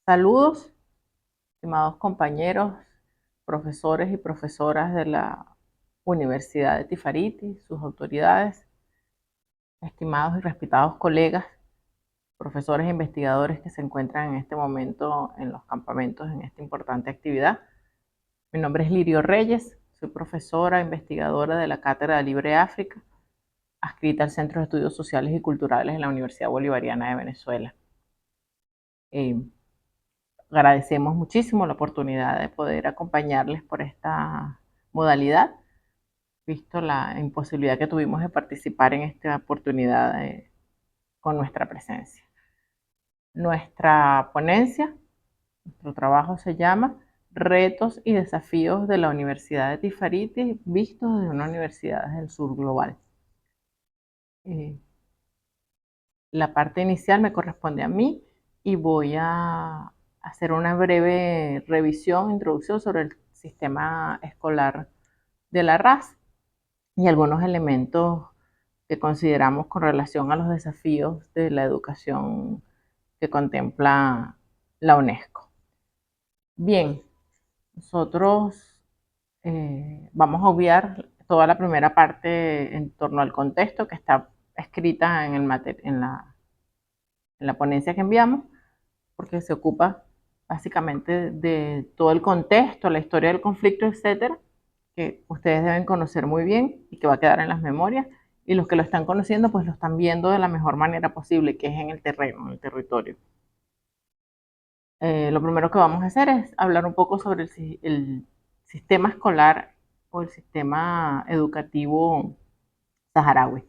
Saludos, estimados compañeros, profesores y profesoras de la Universidad de Tifariti, sus autoridades, estimados y respetados colegas, profesores e investigadores que se encuentran en este momento en los campamentos en esta importante actividad. Mi nombre es Lirio Reyes, soy profesora e investigadora de la Cátedra de Libre África, adscrita al Centro de Estudios Sociales y Culturales de la Universidad Bolivariana de Venezuela. Agradecemos muchísimo la oportunidad de poder acompañarles por esta modalidad, visto la imposibilidad que tuvimos de participar en esta oportunidad con nuestra presencia. Nuestra ponencia, nuestro trabajo se llama Retos y desafíos de la Universidad de Tifariti vistos desde una universidad del sur global. La parte inicial me corresponde a mí y voy a hacer una breve revisión, introducción sobre el sistema escolar de la RAS y algunos elementos que consideramos con relación a los desafíos de la educación que contempla la UNESCO. Bien, nosotros vamos a obviar toda la primera parte en torno al contexto que está escrita en la ponencia que enviamos, porque se ocupa básicamente de todo el contexto, la historia del conflicto, etcétera, que ustedes deben conocer muy bien y que va a quedar en las memorias, y los que lo están conociendo pues lo están viendo de la mejor manera posible, que es en el terreno, en el territorio. Lo primero que vamos a hacer es hablar un poco sobre el sistema escolar o el sistema educativo saharaui.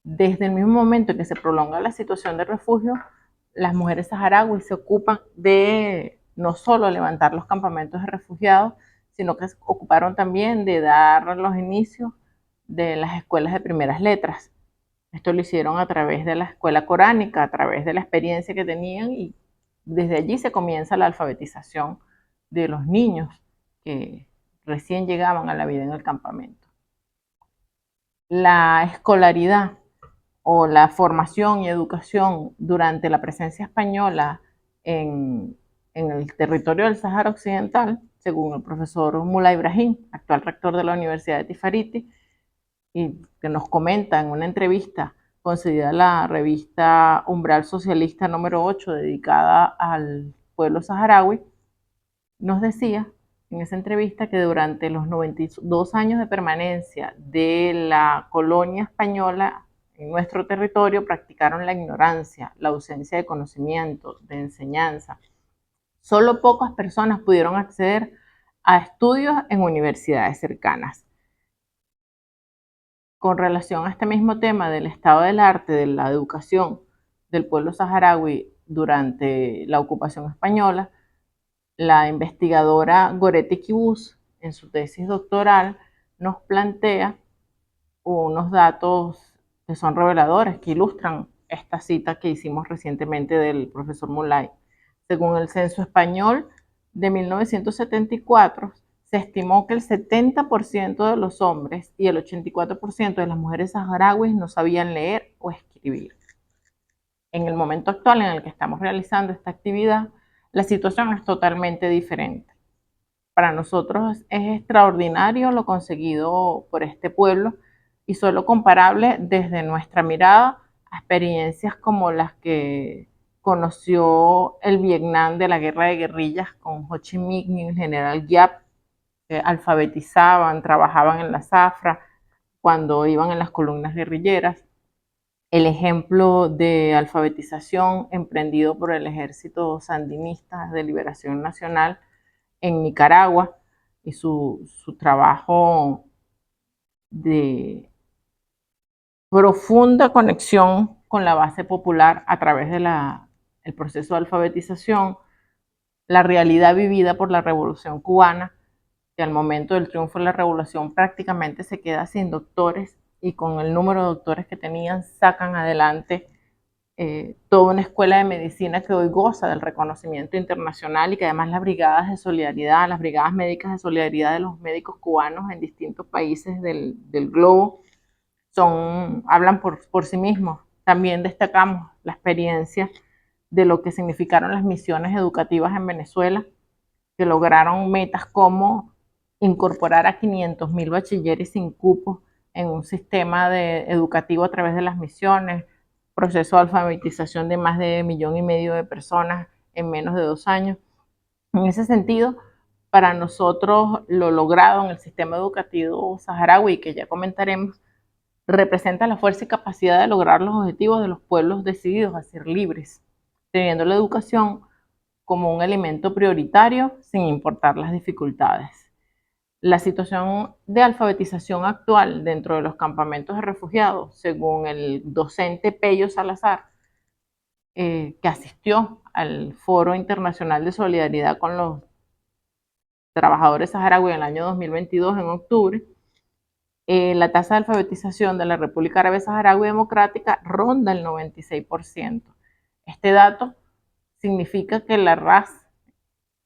Desde el mismo momento en que se prolonga la situación de refugio, las mujeres saharauis se ocupan de no solo levantar los campamentos de refugiados, sino que se ocuparon también de dar los inicios de las escuelas de primeras letras. Esto lo hicieron a través de la escuela coránica, a través de la experiencia que tenían, y desde allí se comienza la alfabetización de los niños que recién llegaban a la vida en el campamento. La escolaridad o la formación y educación durante la presencia española en el territorio del Sáhara Occidental, según el profesor Mullah Ibrahim, actual rector de la Universidad de Tifariti, y que nos comenta en una entrevista concedida a la revista Umbral Socialista número 8, dedicada al pueblo saharaui, nos decía en esa entrevista que durante los 92 años de permanencia de la colonia española en nuestro territorio practicaron la ignorancia, la ausencia de conocimiento, de enseñanza. Solo pocas personas pudieron acceder a estudios en universidades cercanas. Con relación a este mismo tema del estado del arte, de la educación del pueblo saharaui durante la ocupación española, la investigadora Goretti Kibus, en su tesis doctoral, nos plantea unos datos que son reveladores, que ilustran esta cita que hicimos recientemente del profesor Mulay. Según el censo español de 1974, se estimó que el 70% de los hombres y el 84% de las mujeres saharauis no sabían leer o escribir. En el momento actual en el que estamos realizando esta actividad, la situación es totalmente diferente. Para nosotros es extraordinario lo conseguido por este pueblo y solo comparable desde nuestra mirada a experiencias como las que conoció el Vietnam de la guerra de guerrillas con Ho Chi Minh y el general Giap, que alfabetizaban, trabajaban en la zafra cuando iban en las columnas guerrilleras. El ejemplo de alfabetización emprendido por el Ejército Sandinista de Liberación Nacional en Nicaragua y su trabajo de profunda conexión con la base popular a través del proceso de alfabetización, la realidad vivida por la Revolución Cubana, que al momento del triunfo de la Revolución prácticamente se queda sin doctores y con el número de doctores que tenían sacan adelante toda una escuela de medicina que hoy goza del reconocimiento internacional y que además las brigadas de solidaridad, las brigadas médicas de solidaridad de los médicos cubanos en distintos países del globo hablan por sí mismos. También destacamos la experiencia de lo que significaron las misiones educativas en Venezuela, que lograron metas como incorporar a 500.000 bachilleres sin cupos en un sistema educativo a través de las misiones, proceso de alfabetización de más de 1,5 millones de personas en menos de 2 años. En ese sentido, para nosotros lo logrado en el sistema educativo saharaui, que ya comentaremos, representa la fuerza y capacidad de lograr los objetivos de los pueblos decididos a ser libres, teniendo la educación como un elemento prioritario sin importar las dificultades. La situación de alfabetización actual dentro de los campamentos de refugiados, según el docente Pello Salazar, que asistió al Foro Internacional de Solidaridad con los Trabajadores Saharauis en el año 2022, en octubre, la tasa de alfabetización de la República Árabe Saharaui Democrática ronda el 96%. Este dato significa que la RAS,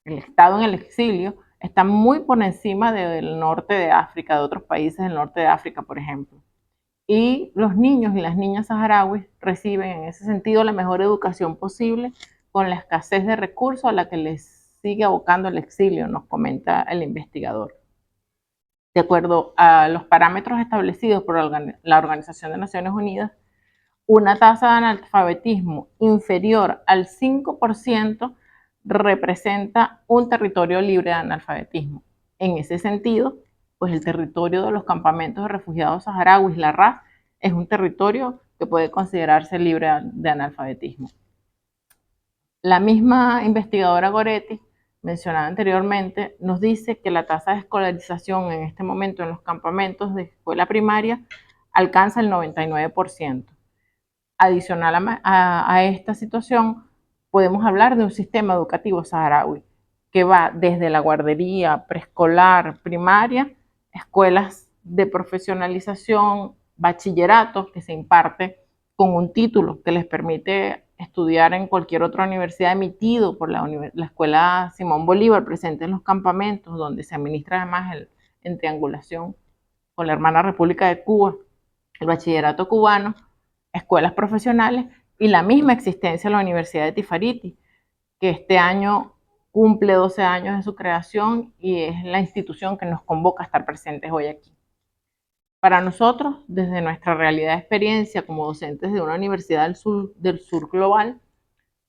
el Estado en el exilio, está muy por encima del norte de África, de otros países del norte de África, por ejemplo. Y los niños y las niñas saharauis reciben en ese sentido la mejor educación posible con la escasez de recursos a la que les sigue abocando el exilio, nos comenta el investigador. De acuerdo a los parámetros establecidos por la Organización de Naciones Unidas, una tasa de analfabetismo inferior al 5% representa un territorio libre de analfabetismo. En ese sentido, pues el territorio de los campamentos de refugiados saharauis, la RAF, es un territorio que puede considerarse libre de analfabetismo. La misma investigadora Goretti, mencionada anteriormente, nos dice que la tasa de escolarización en este momento en los campamentos de escuela primaria alcanza el 99%. Adicional a esta situación, podemos hablar de un sistema educativo saharaui que va desde la guardería, preescolar, primaria, escuelas de profesionalización, bachilleratos que se imparte con un título que les permite estudiar en cualquier otra universidad emitido por la Escuela Simón Bolívar, presente en los campamentos, donde se administra además en triangulación con la hermana República de Cuba, el bachillerato cubano, escuelas profesionales y la misma existencia de la Universidad de Tifariti, que este año cumple 12 años de su creación y es la institución que nos convoca a estar presentes hoy aquí. Para nosotros, desde nuestra realidad de experiencia como docentes de una universidad del sur global,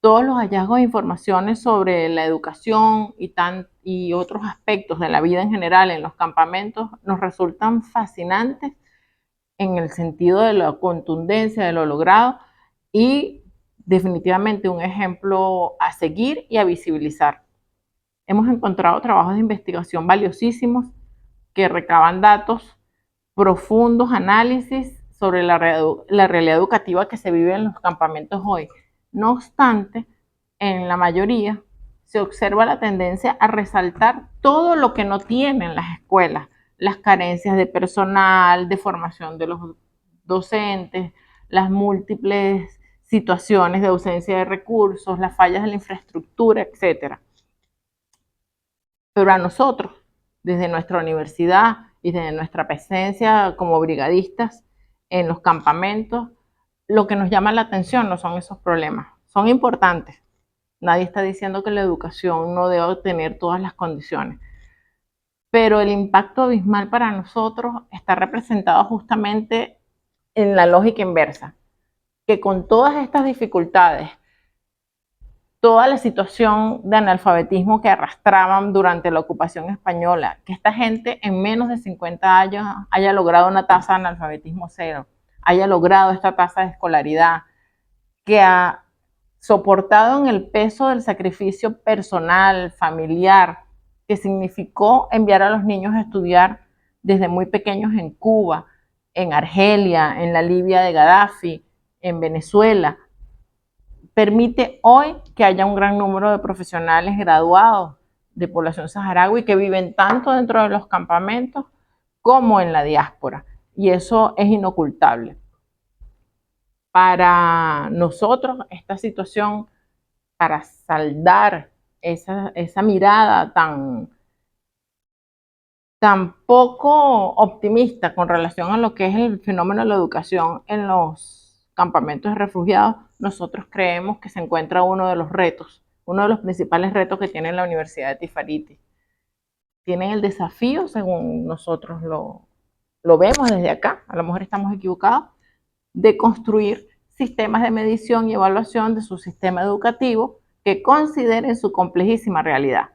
todos los hallazgos e informaciones sobre la educación y otros aspectos de la vida en general en los campamentos nos resultan fascinantes en el sentido de la contundencia de lo logrado y definitivamente un ejemplo a seguir y a visibilizar. Hemos encontrado trabajos de investigación valiosísimos que recaban datos, profundos análisis sobre la realidad educativa que se vive en los campamentos hoy. No obstante, en la mayoría se observa la tendencia a resaltar todo lo que no tienen las escuelas, las carencias de personal, de formación de los docentes, las múltiples situaciones de ausencia de recursos, las fallas de la infraestructura, etc. Pero a nosotros, desde nuestra universidad y desde nuestra presencia como brigadistas en los campamentos, lo que nos llama la atención no son esos problemas, son importantes. Nadie está diciendo que la educación no debe tener todas las condiciones, pero el impacto abismal para nosotros está representado justamente en la lógica inversa, que con todas estas dificultades, toda la situación de analfabetismo que arrastraban durante la ocupación española, que esta gente en menos de 50 años haya logrado una tasa de analfabetismo cero, haya logrado esta tasa de escolaridad, que ha soportado en el peso del sacrificio personal, familiar, que significó enviar a los niños a estudiar desde muy pequeños en Cuba, en Argelia, en la Libia de Gaddafi, en Venezuela, permite hoy que haya un gran número de profesionales graduados de población saharaui que viven tanto dentro de los campamentos como en la diáspora. Y eso es inocultable. Para nosotros, esta situación, para saldar esa mirada tan poco optimista con relación a lo que es el fenómeno de la educación en los campamentos de refugiados, nosotros creemos que se encuentra uno de los retos, uno de los principales retos que tiene la Universidad de Tifariti. Tienen el desafío, según nosotros lo vemos desde acá, a lo mejor estamos equivocados, de construir sistemas de medición y evaluación de su sistema educativo que consideren su complejísima realidad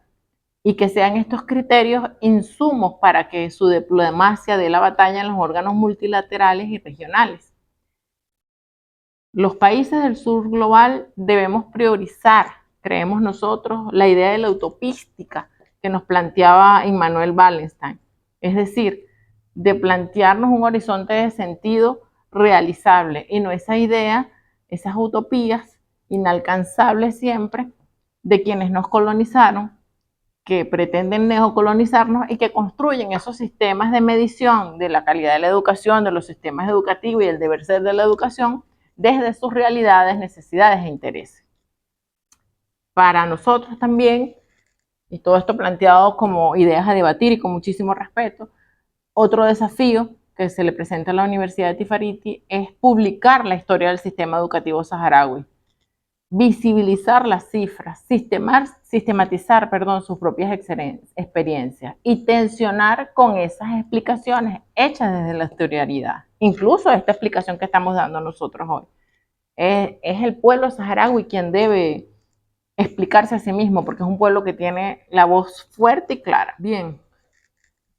y que sean estos criterios insumos para que su diplomacia dé la batalla en los órganos multilaterales y regionales. Los países del sur global debemos priorizar, creemos nosotros, la idea de la utopística que nos planteaba Immanuel Wallenstein, es decir, de plantearnos un horizonte de sentido realizable y no esa idea, esas utopías inalcanzables siempre de quienes nos colonizaron, que pretenden neocolonizarnos y que construyen esos sistemas de medición de la calidad de la educación, de los sistemas educativos y el deber ser de la educación desde sus realidades, necesidades e intereses. Para nosotros también, y todo esto planteado como ideas a debatir y con muchísimo respeto, otro desafío que se le presenta a la Universidad de Tifariti es publicar la historia del sistema educativo saharaui, visibilizar las cifras, sistematizar sus propias experiencias y tensionar con esas explicaciones hechas desde la historialidad. Incluso esta explicación que estamos dando nosotros hoy. Es el pueblo saharaui quien debe explicarse a sí mismo, porque es un pueblo que tiene la voz fuerte y clara. Bien,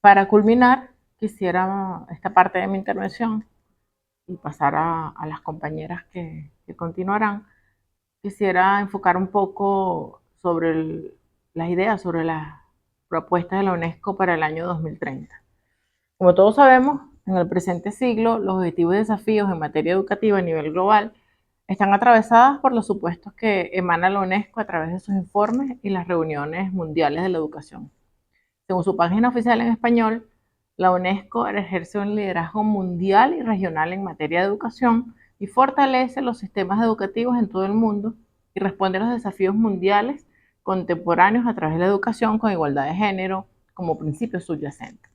para culminar, quisiera esta parte de mi intervención y pasar a las compañeras que continuarán. Quisiera enfocar un poco sobre las ideas, sobre las propuestas de la UNESCO para el año 2030. Como todos sabemos, en el presente siglo, los objetivos y desafíos en materia educativa a nivel global están atravesadas por los supuestos que emana la UNESCO a través de sus informes y las reuniones mundiales de la educación. Según su página oficial en español, la UNESCO ejerce un liderazgo mundial y regional en materia de educación y fortalece los sistemas educativos en todo el mundo y responde a los desafíos mundiales contemporáneos a través de la educación con igualdad de género como principio subyacente.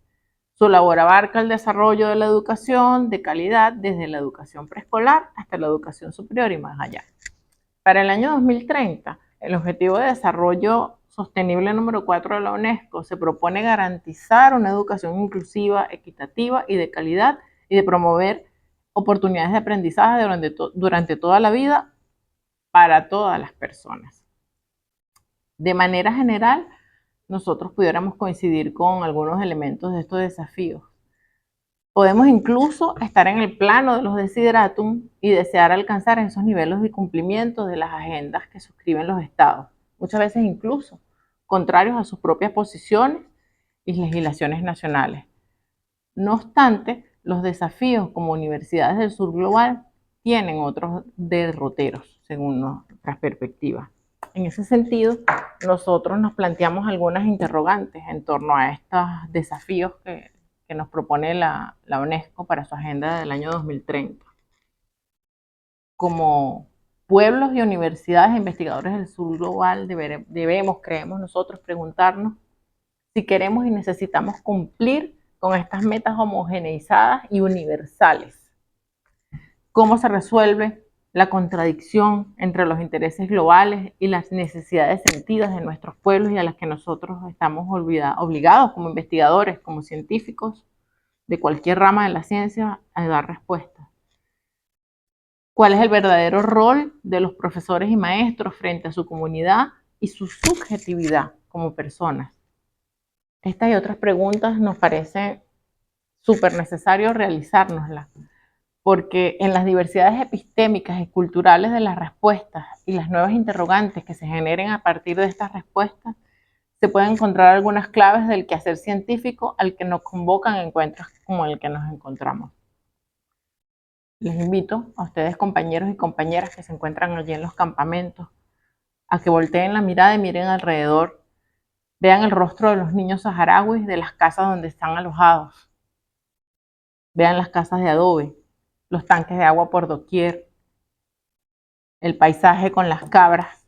Su labor abarca el desarrollo de la educación de calidad desde la educación preescolar hasta la educación superior y más allá. Para el año 2030, el Objetivo de Desarrollo Sostenible número 4 de la UNESCO se propone garantizar una educación inclusiva, equitativa y de calidad y de promover oportunidades de aprendizaje durante toda la vida para todas las personas. De manera general, nosotros pudiéramos coincidir con algunos elementos de estos desafíos. Podemos incluso estar en el plano de los desideratum y desear alcanzar esos niveles de cumplimiento de las agendas que suscriben los estados, muchas veces incluso contrarios a sus propias posiciones y legislaciones nacionales. No obstante, los desafíos como universidades del sur global tienen otros derroteros, según nuestras perspectivas. En ese sentido, nosotros nos planteamos algunas interrogantes en torno a estos desafíos que nos propone la UNESCO para su agenda del año 2030. Como pueblos y universidades e investigadores del sur global debemos, creemos nosotros, preguntarnos si queremos y necesitamos cumplir con estas metas homogeneizadas y universales. ¿Cómo se resuelve la contradicción entre los intereses globales y las necesidades sentidas de nuestros pueblos y a las que nosotros estamos obligados como investigadores, como científicos de cualquier rama de la ciencia, a dar respuesta? ¿Cuál es el verdadero rol de los profesores y maestros frente a su comunidad y su subjetividad como personas? Estas y otras preguntas nos parece súper necesario realizárnoslas, porque en las diversidades epistémicas y culturales de las respuestas y las nuevas interrogantes que se generen a partir de estas respuestas, se pueden encontrar algunas claves del quehacer científico al que nos convocan encuentros como el que nos encontramos. Les invito a ustedes, compañeros y compañeras que se encuentran allí en los campamentos, a que volteen la mirada y miren alrededor. Vean el rostro de los niños saharauis de las casas donde están alojados. Vean las casas de adobe, los tanques de agua por doquier, el paisaje con las cabras,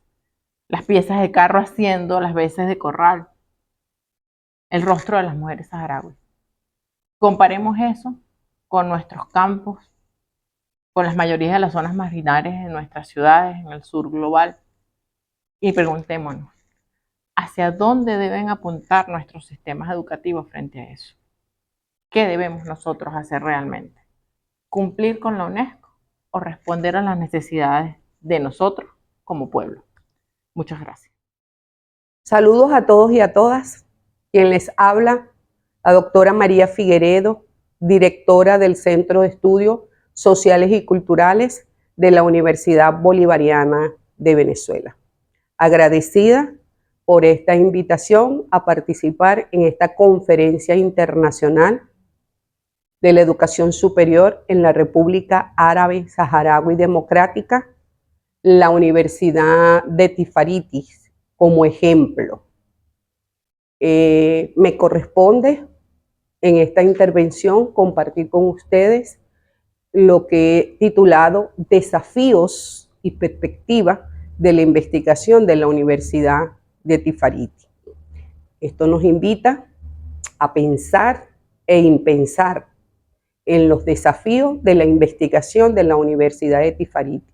las piezas de carro haciendo las veces de corral, el rostro de las mujeres saharauis. Comparemos eso con nuestros campos con las mayorías de las zonas marginales en nuestras ciudades, en el sur global, y preguntémonos, ¿hacia dónde deben apuntar nuestros sistemas educativos frente a eso? ¿Qué debemos nosotros hacer realmente? ¿Cumplir con la UNESCO o responder a las necesidades de nosotros como pueblo? Muchas gracias. Saludos a todos y a todas. Quien les habla, la doctora María Figueredo, directora del Centro de Estudios Sociales y Culturales de la Universidad Bolivariana de Venezuela. Agradecida por esta invitación a participar en esta conferencia internacional de la educación superior en la República Árabe Saharaui Democrática, la Universidad de Tifaritis como ejemplo. Me corresponde en esta intervención compartir con ustedes lo que he titulado Desafíos y perspectivas de la investigación de la Universidad de Tifariti. Esto nos invita a pensar e impensar en los desafíos de la investigación de la Universidad de Tifariti,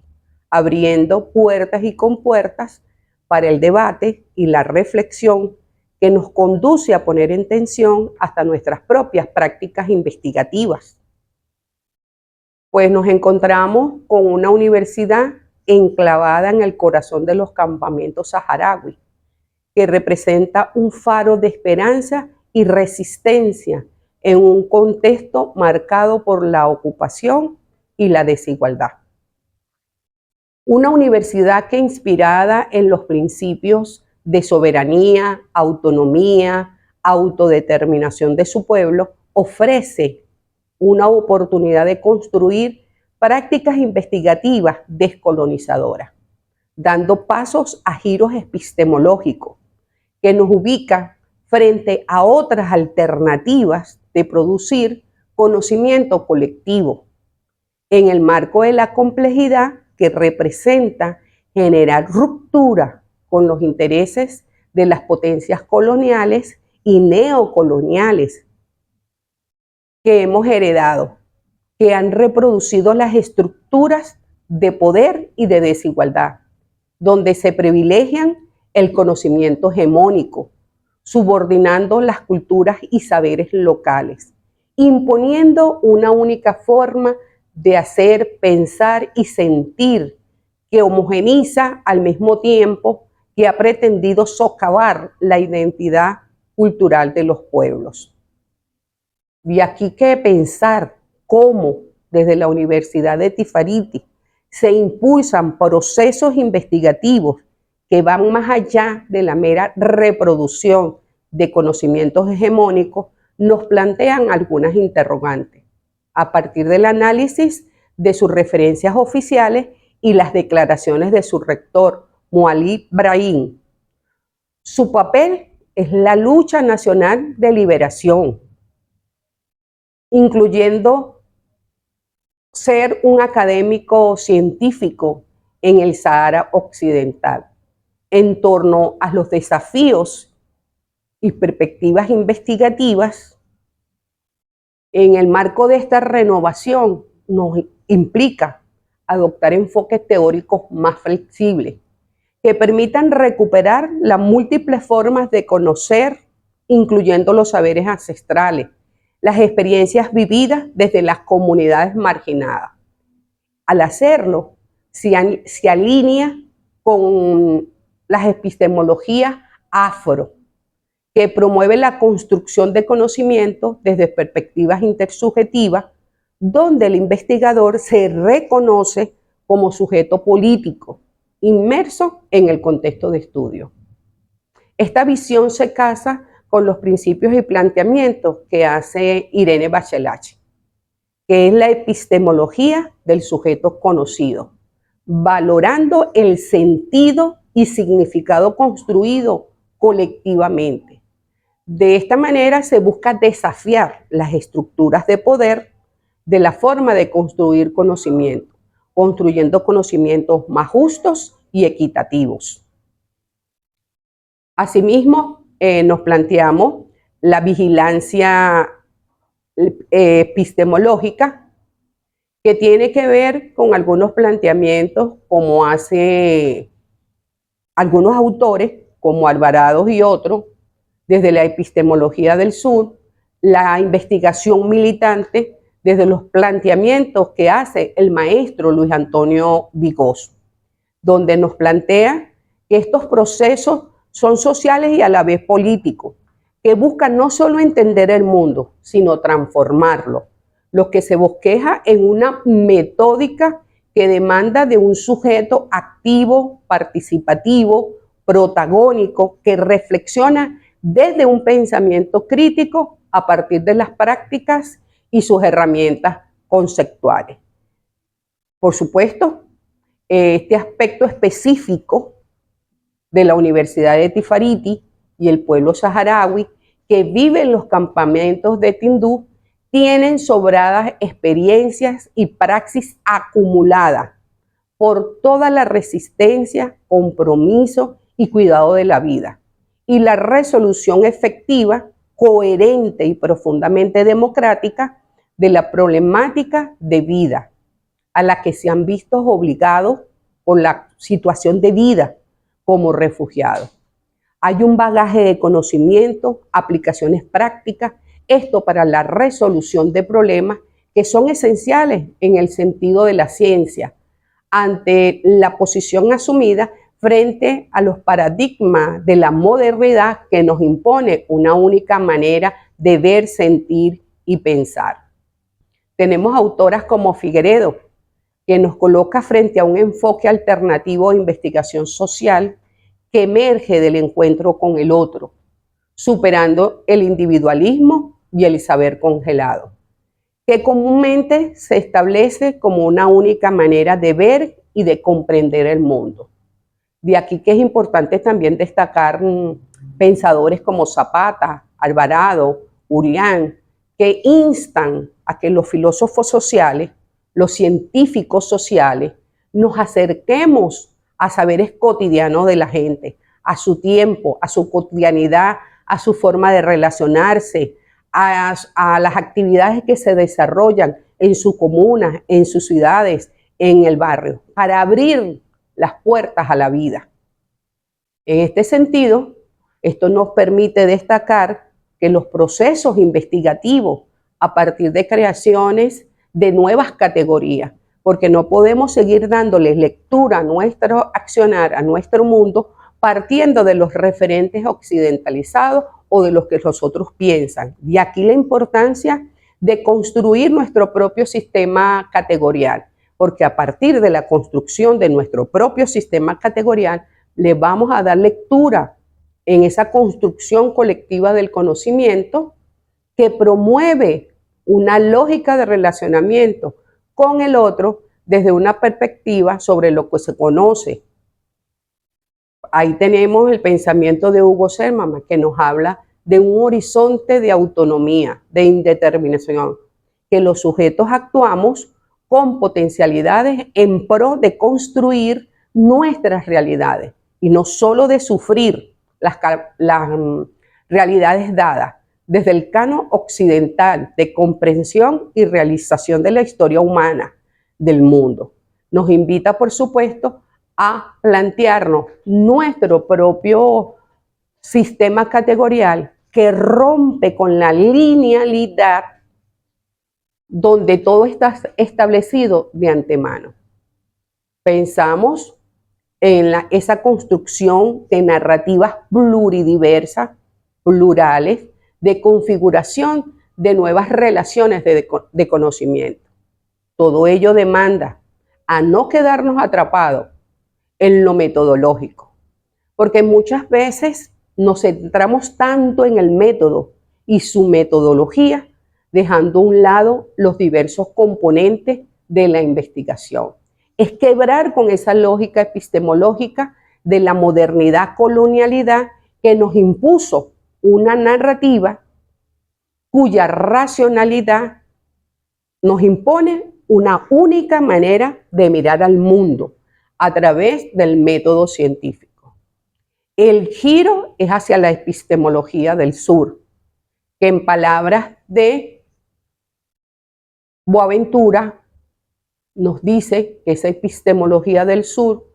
abriendo puertas y compuertas para el debate y la reflexión que nos conduce a poner en tensión hasta nuestras propias prácticas investigativas. Pues nos encontramos con una universidad enclavada en el corazón de los campamentos saharauis, que representa un faro de esperanza y resistencia en un contexto marcado por la ocupación y la desigualdad. Una universidad que, inspirada en los principios de soberanía, autonomía, autodeterminación de su pueblo, ofrece una oportunidad de construir prácticas investigativas descolonizadoras, dando pasos a giros epistemológicos que nos ubican frente a otras alternativas de producir conocimiento colectivo en el marco de la complejidad que representa generar ruptura con los intereses de las potencias coloniales y neocoloniales que hemos heredado, que han reproducido las estructuras de poder y de desigualdad, donde se privilegian el conocimiento hegemónico, subordinando las culturas y saberes locales, imponiendo una única forma de hacer, pensar y sentir que homogeniza al mismo tiempo que ha pretendido socavar la identidad cultural de los pueblos. Y aquí que pensar cómo desde la Universidad de Tifariti se impulsan procesos investigativos que van más allá de la mera reproducción de conocimientos hegemónicos, nos plantean algunas interrogantes a partir del análisis de sus referencias oficiales y las declaraciones de su rector, Mualí Brahim. Su papel es la lucha nacional de liberación, incluyendo ser un académico científico en el Sahara Occidental, en torno a los desafíos y perspectivas investigativas. En el marco de esta renovación nos implica adoptar enfoques teóricos más flexibles que permitan recuperar las múltiples formas de conocer, incluyendo los saberes ancestrales, las experiencias vividas desde las comunidades marginadas. Al hacerlo, se alinea con las epistemologías afro, que promueve la construcción de conocimiento desde perspectivas intersubjetivas, donde el investigador se reconoce como sujeto político, inmerso en el contexto de estudio. Esta visión se casa con los principios y planteamientos que hace Irene Bachelache, que es la epistemología del sujeto conocido, valorando el sentido y significado construido colectivamente. De esta manera se busca desafiar las estructuras de poder de la forma de construir conocimiento, construyendo conocimientos más justos y equitativos. Asimismo, nos planteamos la vigilancia epistemológica, que tiene que ver con algunos planteamientos como hace algunos autores, como Alvarado y otros, desde la epistemología del sur, la investigación militante desde los planteamientos que hace el maestro Luis Antonio Vigoso, donde nos plantea que estos procesos son sociales y a la vez políticos, que buscan no solo entender el mundo, sino transformarlo, lo que se bosqueja en una metódica que demanda de un sujeto activo, participativo, protagónico, que reflexiona desde un pensamiento crítico a partir de las prácticas y sus herramientas conceptuales. Por supuesto, este aspecto específico de la Universidad de Tifariti y el pueblo saharaui que vive en los campamentos de Tinduf tienen sobradas experiencias y praxis acumuladas por toda la resistencia, compromiso y cuidado de la vida, y la resolución efectiva, coherente y profundamente democrática de la problemática de vida a la que se han visto obligados por la situación de vida como refugiados. Hay un bagaje de conocimiento, aplicaciones prácticas, esto para la resolución de problemas que son esenciales en el sentido de la ciencia, ante la posición asumida frente a los paradigmas de la modernidad que nos impone una única manera de ver, sentir y pensar. Tenemos autoras como Figueredo, que nos coloca frente a un enfoque alternativo de investigación social que emerge del encuentro con el otro, superando el individualismo y el saber congelado, que comúnmente se establece como una única manera de ver y de comprender el mundo. De aquí que es importante también destacar pensadores como Zapata, Alvarado, Urián, que instan a que los filósofos sociales, los científicos sociales, nos acerquemos a saberes cotidianos de la gente, a su tiempo, a su cotidianidad, a su forma de relacionarse, a las actividades que se desarrollan en su comuna, en sus ciudades, en el barrio, para abrir las puertas a la vida. En este sentido, esto nos permite destacar que los procesos investigativos a partir de creaciones de nuevas categorías, porque no podemos seguir dándoles lectura a nuestro accionar, a nuestro mundo, partiendo de los referentes occidentalizados o de los que los otros piensan. Y aquí la importancia de construir nuestro propio sistema categorial, porque a partir de la construcción de nuestro propio sistema categorial, le vamos a dar lectura en esa construcción colectiva del conocimiento que promueve una lógica de relacionamiento con el otro desde una perspectiva sobre lo que se conoce. Ahí tenemos el pensamiento de Hugo Zermatt, que nos habla de un horizonte de autonomía, de indeterminación, que los sujetos actuamos con potencialidades en pro de construir nuestras realidades y no solo de sufrir las realidades dadas desde el canon occidental de comprensión y realización de la historia humana del mundo. Nos invita, por supuesto, a plantearnos nuestro propio sistema categorial que rompe con la linealidad donde todo está establecido de antemano. Pensamos en esa construcción de narrativas pluridiversas, plurales, de configuración de nuevas relaciones de conocimiento. Todo ello demanda a no quedarnos atrapados en lo metodológico, porque muchas veces nos centramos tanto en el método y su metodología, dejando a un lado los diversos componentes de la investigación. Es quebrar con esa lógica epistemológica de la modernidad colonialidad que nos impuso una narrativa cuya racionalidad nos impone una única manera de mirar al mundo a través del método científico. El giro es hacia la epistemología del sur, que en palabras de Boaventura nos dice que esa epistemología del sur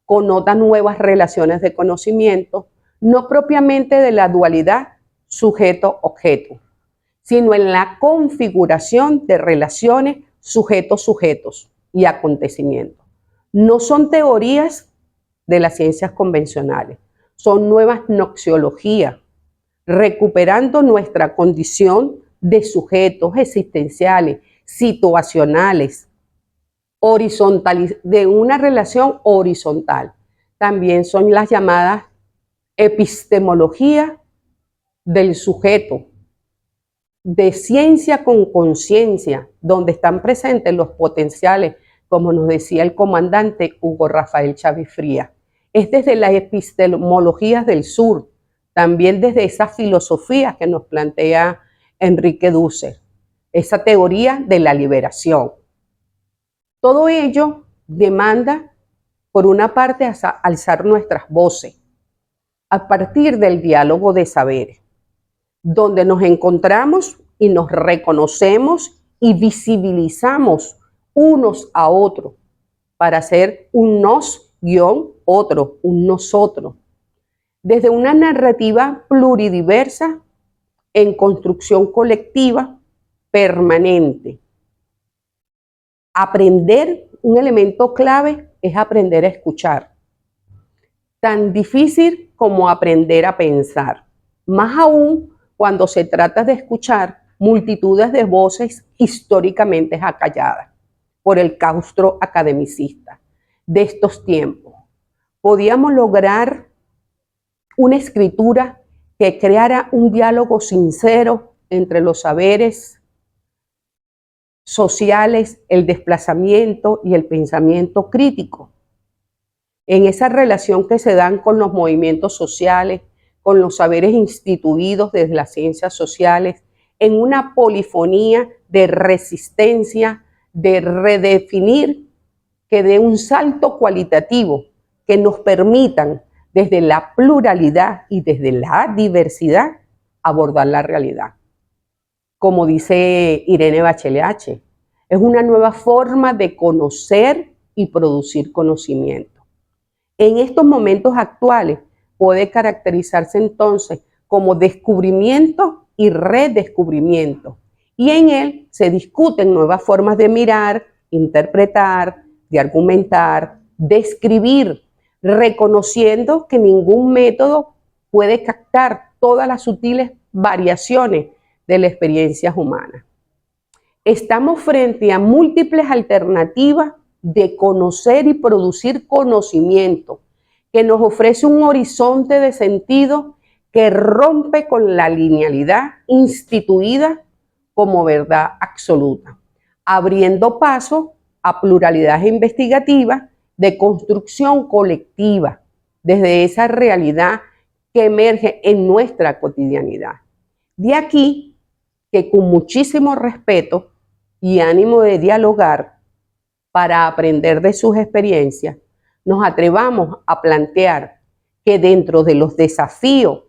connota nuevas relaciones de conocimiento, no propiamente de la dualidad sujeto-objeto, sino en la configuración de relaciones sujetos-sujetos y acontecimientos. No son teorías de las ciencias convencionales, son nuevas noxiologías, recuperando nuestra condición de sujetos existenciales, situacionales, de una relación horizontal. También son las llamadas epistemología del sujeto, de ciencia con conciencia, donde están presentes los potenciales, como nos decía el comandante Hugo Rafael Chávez Frías. Es desde las epistemologías del sur, también desde esa filosofía que nos plantea Enrique Dussel, esa teoría de la liberación. Todo ello demanda, por una parte, alzar nuestras voces a partir del diálogo de saberes, donde nos encontramos y nos reconocemos y visibilizamos unos a otros para ser un nos-otro, un nosotros, desde una narrativa pluridiversa en construcción colectiva permanente. Aprender, un elemento clave es aprender a escuchar. Tan difícil como aprender a pensar. Más aún cuando se trata de escuchar multitudes de voces históricamente acalladas por el claustro academicista de estos tiempos. Podíamos lograr una escritura que creara un diálogo sincero entre los saberes sociales, el desplazamiento y el pensamiento crítico. En esa relación que se dan con los movimientos sociales, con los saberes instituidos desde las ciencias sociales, en una polifonía de resistencia, de redefinir, que dé un salto cualitativo, que nos permitan desde la pluralidad y desde la diversidad abordar la realidad. Como dice Irene Bachelet, es una nueva forma de conocer y producir conocimiento. En estos momentos actuales puede caracterizarse entonces como descubrimiento y redescubrimiento, y en él se discuten nuevas formas de mirar, interpretar, de argumentar, de escribir, reconociendo que ningún método puede captar todas las sutiles variaciones de las experiencias humanas. Estamos frente a múltiples alternativas de conocer y producir conocimiento, que nos ofrece un horizonte de sentido que rompe con la linealidad instituida como verdad absoluta, abriendo paso a pluralidades investigativas de construcción colectiva, desde esa realidad que emerge en nuestra cotidianidad. De aquí que con muchísimo respeto y ánimo de dialogar para aprender de sus experiencias, nos atrevamos a plantear que dentro de los desafíos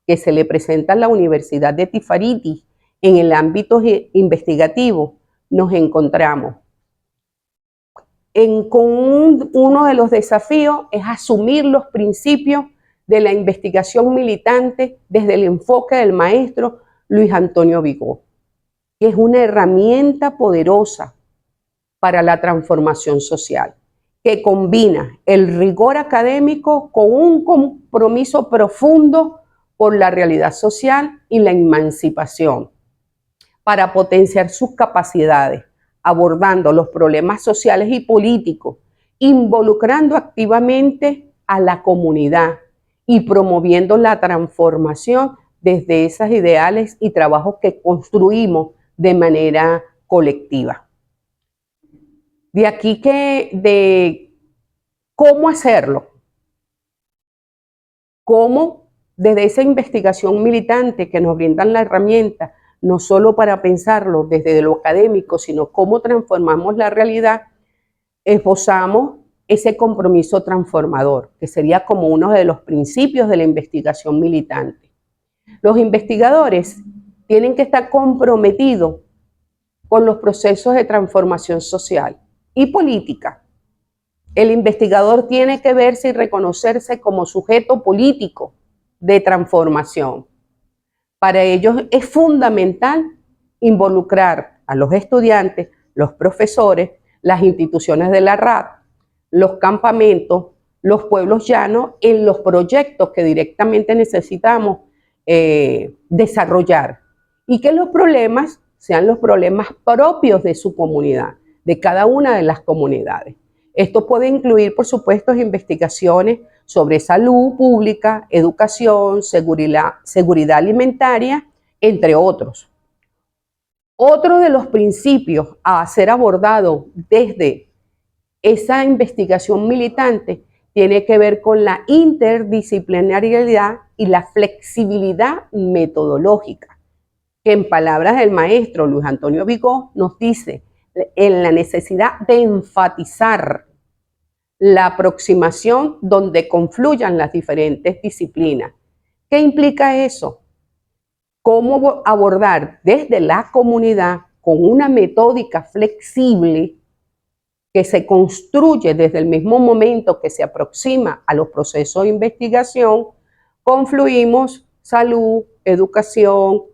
que se le presentan a la Universidad de Tifariti en el ámbito investigativo, nos encontramos con uno de los desafíos es asumir los principios de la investigación militante desde el enfoque del maestro Luis Antonio Vigo, que es una herramienta poderosa para la transformación social, que combina el rigor académico con un compromiso profundo por la realidad social y la emancipación, para potenciar sus capacidades, abordando los problemas sociales y políticos, involucrando activamente a la comunidad y promoviendo la transformación desde esos ideales y trabajos que construimos de manera colectiva. De aquí de cómo hacerlo, cómo desde esa investigación militante que nos brindan la herramienta, no solo para pensarlo desde lo académico, sino cómo transformamos la realidad, esbozamos ese compromiso transformador, que sería como uno de los principios de la investigación militante. Los investigadores tienen que estar comprometidos con los procesos de transformación social, y política. El investigador tiene que verse y reconocerse como sujeto político de transformación. Para ello es fundamental involucrar a los estudiantes, los profesores, las instituciones de la RAD, los campamentos, los pueblos llanos en los proyectos que directamente necesitamos desarrollar y que los problemas sean los problemas propios de su comunidad, de cada una de las comunidades. Esto puede incluir, por supuesto, investigaciones sobre salud pública, educación, seguridad alimentaria, entre otros. Otro de los principios a ser abordado desde esa investigación militante tiene que ver con la interdisciplinariedad y la flexibilidad metodológica, que en palabras del maestro Luis Antonio Vigó nos dice en la necesidad de enfatizar la aproximación donde confluyan las diferentes disciplinas. ¿Qué implica eso? Cómo abordar desde la comunidad con una metódica flexible que se construye desde el mismo momento que se aproxima a los procesos de investigación, confluimos salud, educación,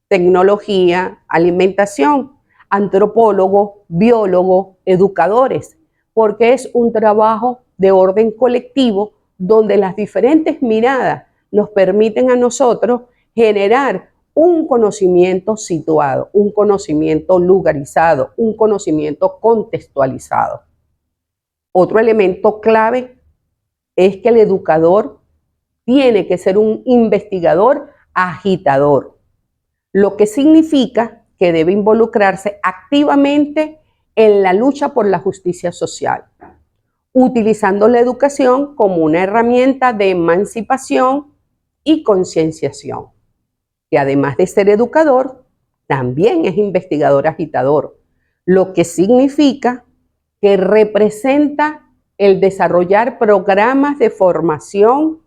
tecnología, alimentación, antropólogos, biólogos, educadores, porque es un trabajo de orden colectivo donde las diferentes miradas nos permiten a nosotros generar un conocimiento situado, un conocimiento lugarizado, un conocimiento contextualizado. Otro elemento clave es que el educador tiene que ser un investigador agitador, lo que significa que debe involucrarse activamente en la lucha por la justicia social, utilizando la educación como una herramienta de emancipación y concienciación, que además de ser educador, también es investigador agitador, lo que significa que representa el desarrollar programas de formación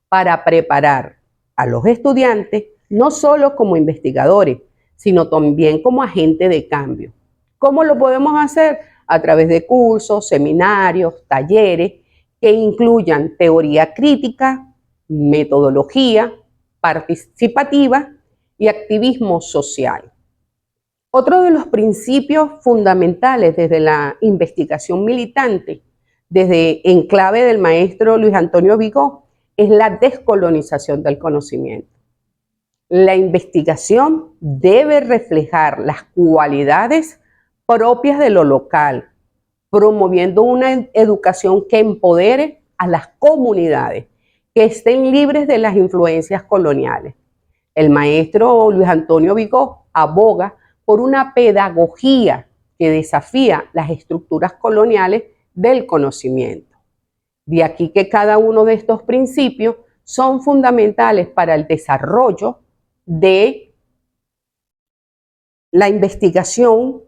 para preparar a los estudiantes no solo como investigadores, sino también como agentes de cambio. ¿Cómo lo podemos hacer? A través de cursos, seminarios, talleres que incluyan teoría crítica, metodología participativa y activismo social. Otro de los principios fundamentales desde la investigación militante, desde en clave del maestro Luis Antonio Vigó, es la descolonización del conocimiento. La investigación debe reflejar las cualidades propias de lo local, promoviendo una educación que empodere a las comunidades, que estén libres de las influencias coloniales. El maestro Luis Antonio Vigó aboga por una pedagogía que desafía las estructuras coloniales del conocimiento. De aquí que cada uno de estos principios son fundamentales para el desarrollo de la investigación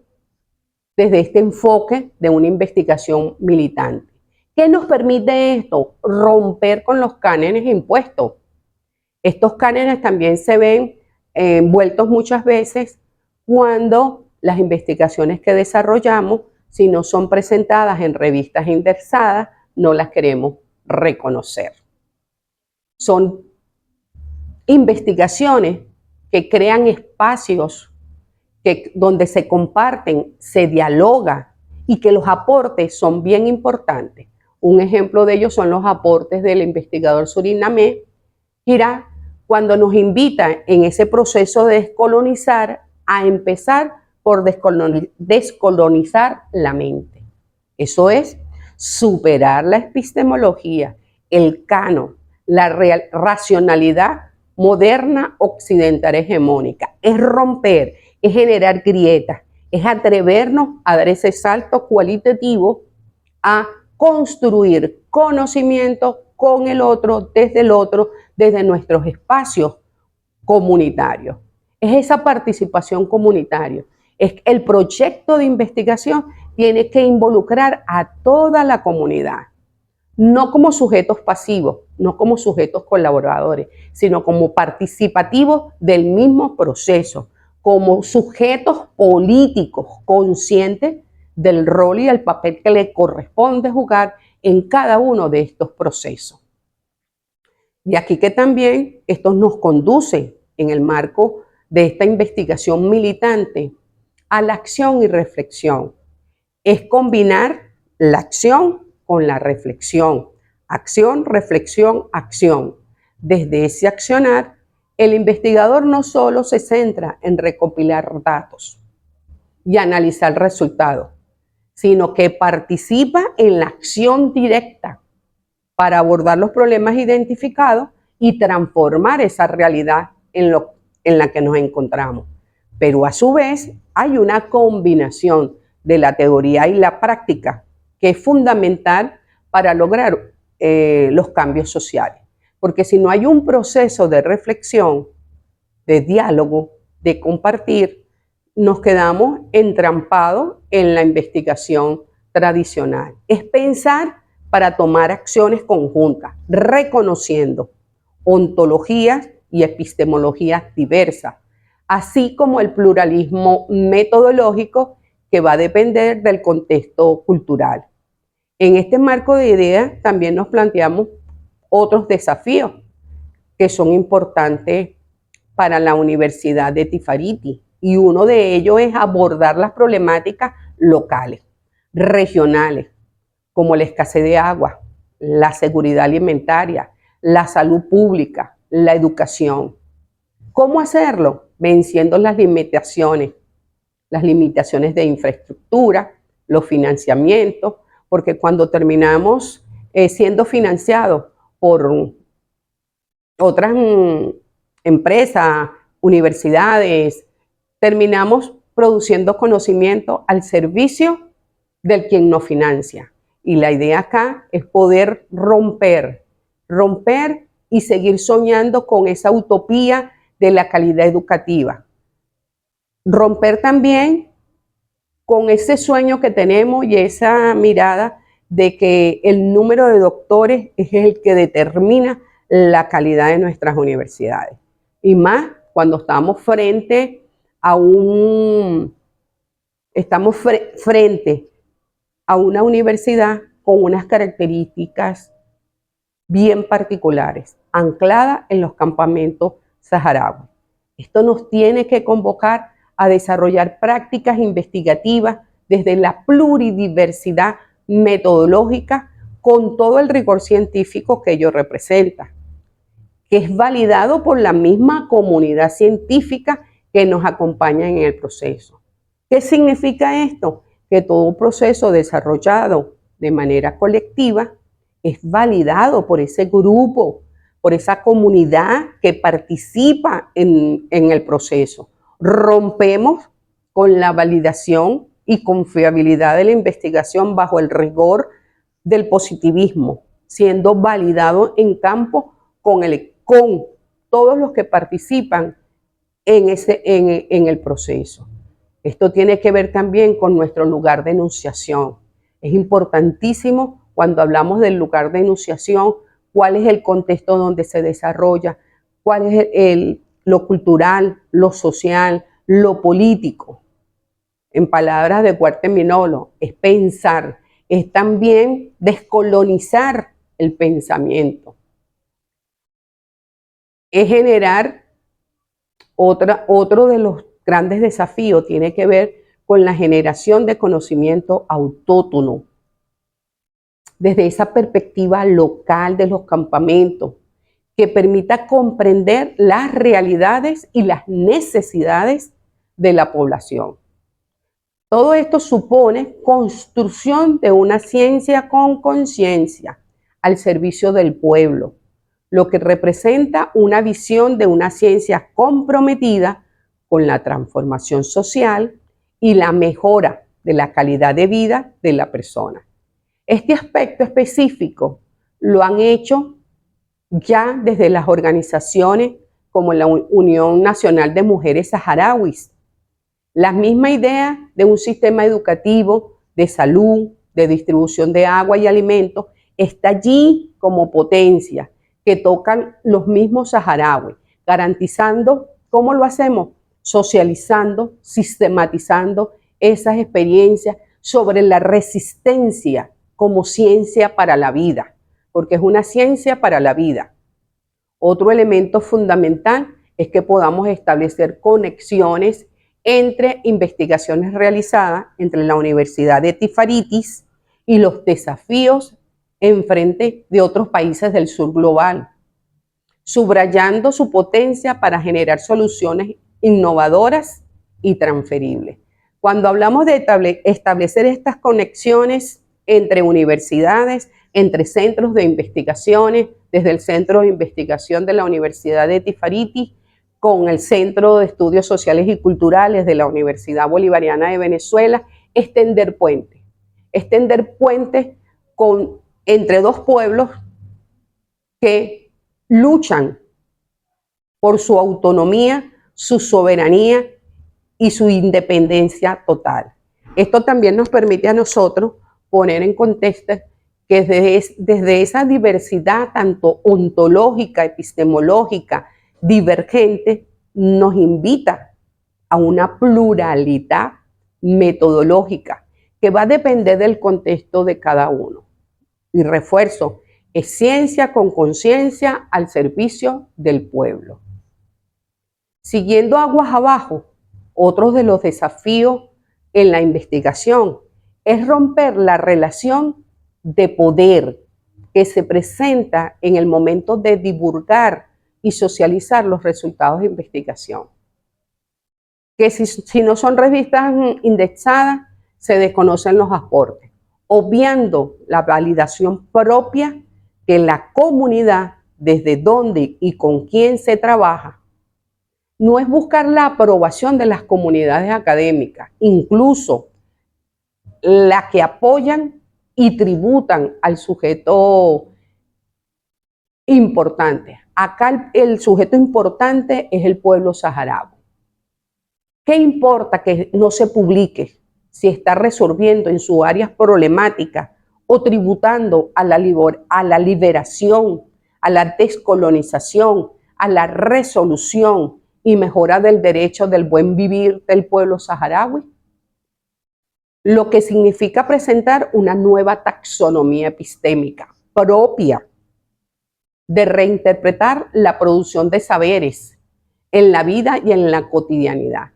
desde este enfoque de una investigación militante. ¿Qué nos permite esto? Romper con los cánones impuestos. Estos cánones también se ven envueltos muchas veces cuando las investigaciones que desarrollamos, si no son presentadas en revistas indexadas, no las queremos reconocer. Son investigaciones que crean espacios donde se comparten, se dialoga y que los aportes son bien importantes. Un ejemplo de ellos son los aportes del investigador surinamés Girá, cuando nos invita en ese proceso de descolonizar a empezar por descolonizar la mente. Eso es superar la epistemología, el canon, la racionalidad moderna occidental hegemónica. Es romper, es generar grietas, es atrevernos a dar ese salto cualitativo a construir conocimiento con el otro, desde nuestros espacios comunitarios. Es esa participación comunitaria. Es el proyecto de investigación tiene que involucrar a toda la comunidad, no como sujetos pasivos, no como sujetos colaboradores, sino como participativos del mismo proceso, como sujetos políticos conscientes del rol y el papel que le corresponde jugar en cada uno de estos procesos. De aquí que también esto nos conduce en el marco de esta investigación militante a la acción y reflexión. Es combinar la acción con la reflexión. Acción, reflexión, acción. Desde ese accionar, el investigador no solo se centra en recopilar datos y analizar resultados, sino que participa en la acción directa para abordar los problemas identificados y transformar esa realidad en la que nos encontramos. Pero a su vez hay una combinación de la teoría y la práctica que es fundamental para lograr los cambios sociales. Porque si no hay un proceso de reflexión, de diálogo, de compartir, nos quedamos entrampados en la investigación tradicional. Es pensar para tomar acciones conjuntas, reconociendo ontologías y epistemologías diversas, así como el pluralismo metodológico que va a depender del contexto cultural. En este marco de ideas también nos planteamos otros desafíos que son importantes para la Universidad de Tifariti, y uno de ellos es abordar las problemáticas locales, regionales, como la escasez de agua, la seguridad alimentaria, la salud pública, la educación. ¿Cómo hacerlo? Venciendo las limitaciones de infraestructura, los financiamientos, porque cuando terminamos siendo financiados por otras empresas, universidades, terminamos produciendo conocimiento al servicio del quien nos financia. Y la idea acá es poder romper y seguir soñando con esa utopía de la calidad educativa. Romper también con ese sueño que tenemos y esa mirada de que el número de doctores es el que determina la calidad de nuestras universidades. Y más cuando estamos frente a una universidad con unas características bien particulares, anclada en los campamentos saharauis. Esto nos tiene que convocar a desarrollar prácticas investigativas desde la pluridiversidad metodológica con todo el rigor científico que ello representa, que es validado por la misma comunidad científica que nos acompaña en el proceso. ¿Qué significa esto? Que todo proceso desarrollado de manera colectiva es validado por ese grupo, por esa comunidad que participa en el proceso. Rompemos con la validación y confiabilidad de la investigación bajo el rigor del positivismo, siendo validado en campo con todos los que participan en el proceso. Esto tiene que ver también con nuestro lugar de enunciación. Es importantísimo cuando hablamos del lugar de enunciación, cuál es el contexto donde se desarrolla, cuál es lo cultural, lo social, lo político. En palabras de Guarteminolo, es pensar, es también descolonizar el pensamiento. Es generar otro de los grandes desafíos, tiene que ver con la generación de conocimiento autóctono, desde esa perspectiva local de los campamentos, que permita comprender las realidades y las necesidades de la población. Todo esto supone construcción de una ciencia con conciencia al servicio del pueblo, lo que representa una visión de una ciencia comprometida con la transformación social y la mejora de la calidad de vida de la persona. Este aspecto específico lo han hecho ya desde las organizaciones como la Unión Nacional de Mujeres Saharauis. La misma idea de un sistema educativo, de salud, de distribución de agua y alimentos, está allí como potencia que tocan los mismos saharauis, garantizando, ¿cómo lo hacemos? Socializando, sistematizando esas experiencias, sobre la resistencia como ciencia para la vida, porque es una ciencia para la vida. Otro elemento fundamental es que podamos establecer conexiones entre investigaciones realizadas entre la Universidad de Tifaritis y los desafíos en frente de otros países del sur global, subrayando su potencia para generar soluciones innovadoras y transferibles. Cuando hablamos de establecer estas conexiones entre universidades, entre centros de investigaciones, desde el Centro de Investigación de la Universidad de Tifaritis, con el Centro de Estudios Sociales y Culturales de la Universidad Bolivariana de Venezuela, extender puentes entre dos pueblos que luchan por su autonomía, su soberanía y su independencia total. Esto también nos permite a nosotros poner en contexto que desde esa diversidad tanto ontológica, epistemológica, divergente, nos invita a una pluralidad metodológica que va a depender del contexto de cada uno. Y refuerzo, es ciencia con conciencia al servicio del pueblo. Siguiendo aguas abajo, otro de los desafíos en la investigación es romper la relación de poder que se presenta en el momento de divulgar y socializar los resultados de investigación. Que si no son revistas indexadas, se desconocen los aportes, obviando la validación propia que la comunidad, desde dónde y con quién se trabaja, no es buscar la aprobación de las comunidades académicas, incluso las que apoyan y tributan al sujeto importante. Acá el sujeto importante es el pueblo saharaui. ¿Qué importa que no se publique si está resolviendo en sus áreas problemáticas o tributando a la liberación, a la descolonización, a la resolución y mejora del derecho del buen vivir del pueblo saharaui? Lo que significa presentar una nueva taxonomía epistémica propia de reinterpretar la producción de saberes en la vida y en la cotidianidad,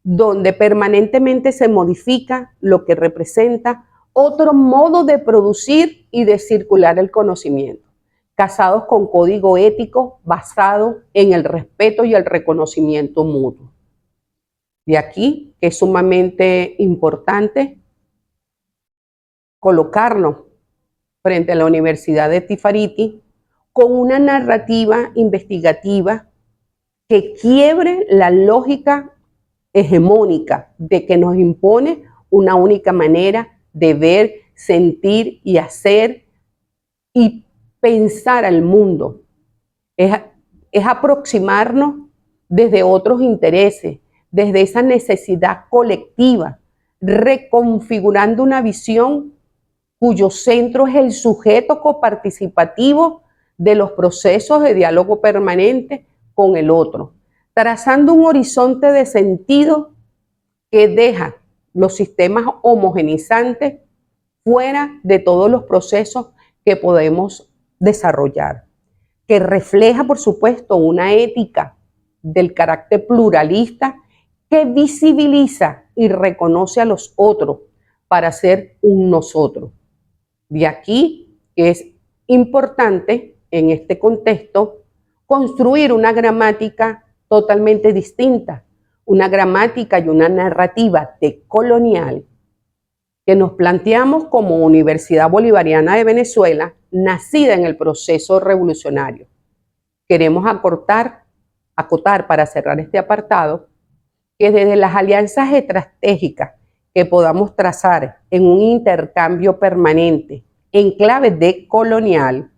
donde permanentemente se modifica lo que representa otro modo de producir y de circular el conocimiento, casados con código ético basado en el respeto y el reconocimiento mutuo. De aquí que es sumamente importante colocarnos frente a la Universidad de Tifaritis con una narrativa investigativa que quiebre la lógica hegemónica de que nos impone una única manera de ver, sentir y hacer y pensar al mundo. Es aproximarnos desde otros intereses, desde esa necesidad colectiva, reconfigurando una visión cuyo centro es el sujeto coparticipativo de los procesos de diálogo permanente con el otro, trazando un horizonte de sentido que deja los sistemas homogenizantes fuera de todos los procesos que podemos desarrollar, que refleja, por supuesto, una ética del carácter pluralista que visibiliza y reconoce a los otros para ser un nosotros. De aquí que es importante en este contexto construir una gramática totalmente distinta, una gramática y una narrativa decolonial que nos planteamos como Universidad Bolivariana de Venezuela, nacida en el proceso revolucionario. Queremos acotar para cerrar este apartado, que desde las alianzas estratégicas que podamos trazar en un intercambio permanente en clave decolonial,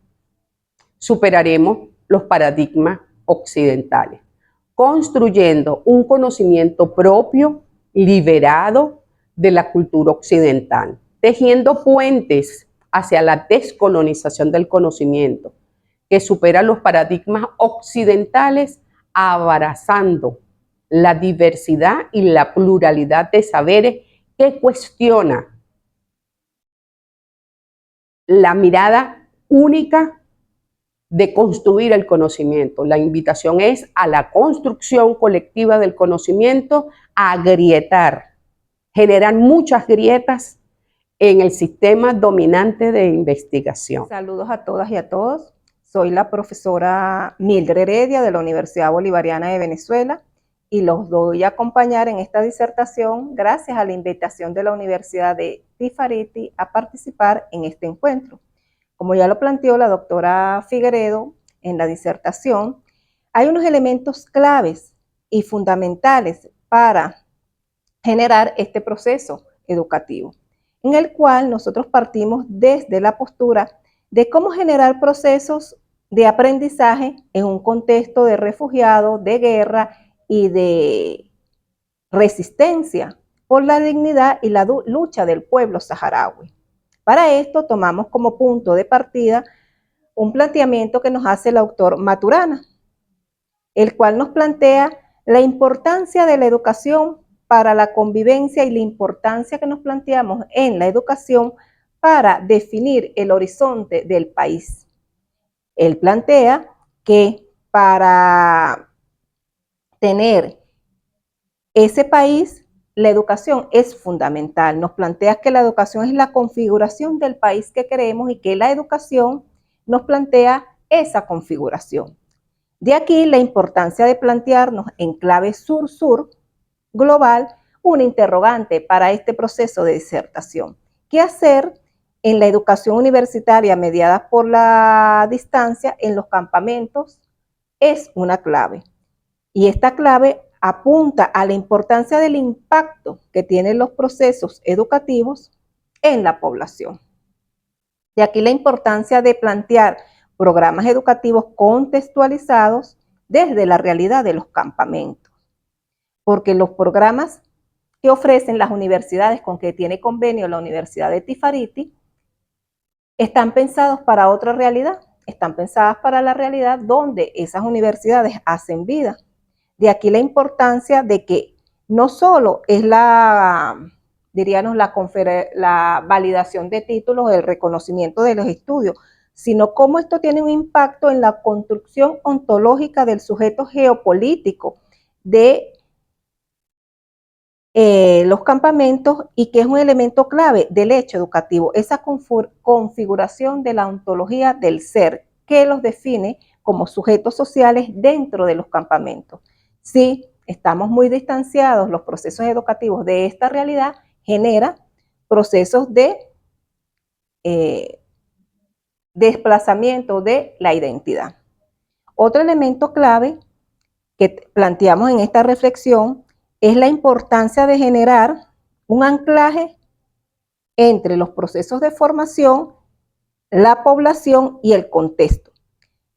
superaremos los paradigmas occidentales, construyendo un conocimiento propio, liberado de la cultura occidental, tejiendo puentes hacia la descolonización del conocimiento, que supera los paradigmas occidentales, abrazando la diversidad y la pluralidad de saberes que cuestiona la mirada única de construir el conocimiento. La invitación es a la construcción colectiva del conocimiento, a agrietar, generar muchas grietas en el sistema dominante de investigación. Saludos a todas y a todos. Soy la profesora Mildred Heredia de la Universidad Bolivariana de Venezuela y los doy a acompañar en esta disertación gracias a la invitación de la Universidad de Tifariti a participar en este encuentro. Como ya lo planteó la doctora Figueredo en la disertación, hay unos elementos claves y fundamentales para generar este proceso educativo, en el cual nosotros partimos desde la postura de cómo generar procesos de aprendizaje en un contexto de refugiados, de guerra y de resistencia por la dignidad y la lucha del pueblo saharaui. Para esto tomamos como punto de partida un planteamiento que nos hace el autor Maturana, el cual nos plantea la importancia de la educación para la convivencia y la importancia que nos planteamos en la educación para definir el horizonte del país. Él plantea que para tener ese país, la educación es fundamental. Nos plantea que la educación es la configuración del país que queremos y que la educación nos plantea esa configuración. De aquí la importancia de plantearnos en clave sur-sur global una interrogante para este proceso de disertación. ¿Qué hacer en la educación universitaria mediada por la distancia en los campamentos? Es una clave. Y esta clave apunta a la importancia del impacto que tienen los procesos educativos en la población. De aquí la importancia de plantear programas educativos contextualizados desde la realidad de los campamentos, porque los programas que ofrecen las universidades con que tiene convenio la Universidad de Tifariti están pensados para otra realidad, están pensadas para la realidad donde esas universidades hacen vida. De aquí la importancia de que no solo es diríamos, la validación de títulos, el reconocimiento de los estudios, sino cómo esto tiene un impacto en la construcción ontológica del sujeto geopolítico de los campamentos y que es un elemento clave del hecho educativo, esa configuración de la ontología del ser que los define como sujetos sociales dentro de los campamentos. Si estamos muy distanciados, los procesos educativos de esta realidad genera procesos de desplazamiento de la identidad. Otro elemento clave que planteamos en esta reflexión es la importancia de generar un anclaje entre los procesos de formación, la población y el contexto,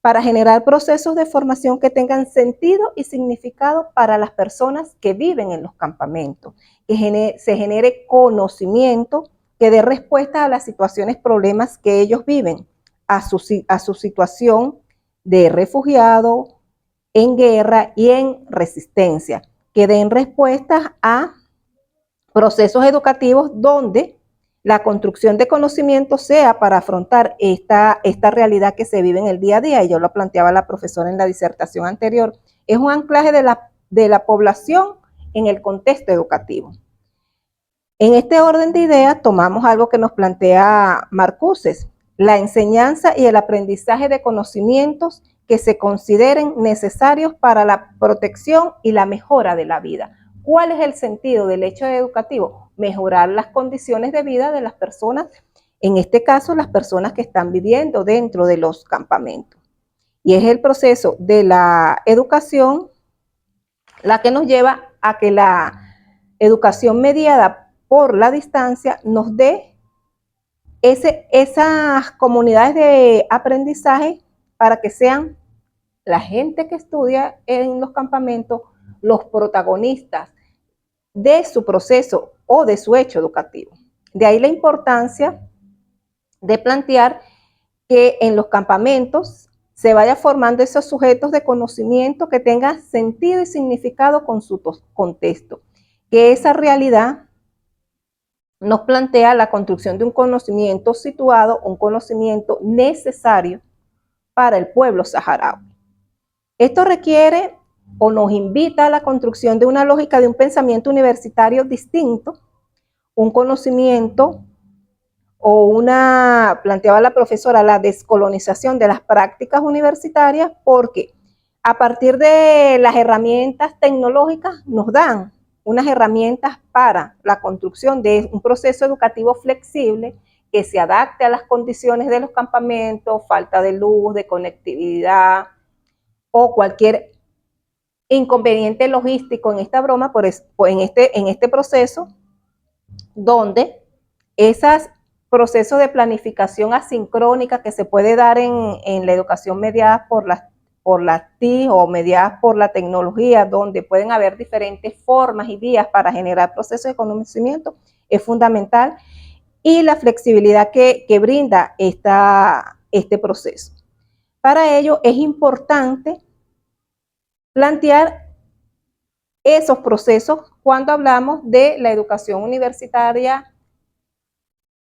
para generar procesos de formación que tengan sentido y significado para las personas que viven en los campamentos, que se genere conocimiento que dé respuesta a las situaciones, problemas que ellos viven, a su situación de refugiado, en guerra y en resistencia, que den respuestas a procesos educativos donde la construcción de conocimiento sea para afrontar esta realidad que se vive en el día a día, y yo lo planteaba la profesora en la disertación anterior, es un anclaje de la población en el contexto educativo. En este orden de ideas tomamos algo que nos plantea Marcuse, la enseñanza y el aprendizaje de conocimientos que se consideren necesarios para la protección y la mejora de la vida. ¿Cuál es el sentido del hecho educativo? Mejorar las condiciones de vida de las personas, en este caso las personas que están viviendo dentro de los campamentos. Y es el proceso de la educación la que nos lleva a que la educación mediada por la distancia nos dé esas comunidades de aprendizaje para que sean la gente que estudia en los campamentos los protagonistas de su proceso o de su hecho educativo. De ahí la importancia de plantear que en los campamentos se vaya formando esos sujetos de conocimiento que tengan sentido y significado con su contexto, que esa realidad nos plantea la construcción de un conocimiento situado, un conocimiento necesario para el pueblo saharaui. Esto requiere o nos invita a la construcción de una lógica de un pensamiento universitario distinto, un conocimiento planteaba la profesora, la descolonización de las prácticas universitarias, porque a partir de las herramientas tecnológicas nos dan unas herramientas para la construcción de un proceso educativo flexible que se adapte a las condiciones de los campamentos, falta de luz, de conectividad o cualquier inconveniente logístico en esta broma, en este proceso, donde esos procesos de planificación asincrónica que se puede dar en la educación mediada por las TIC o mediadas por la tecnología, donde pueden haber diferentes formas y vías para generar procesos de conocimiento, es fundamental, y la flexibilidad que brinda este proceso. Para ello es importante plantear esos procesos cuando hablamos de la educación universitaria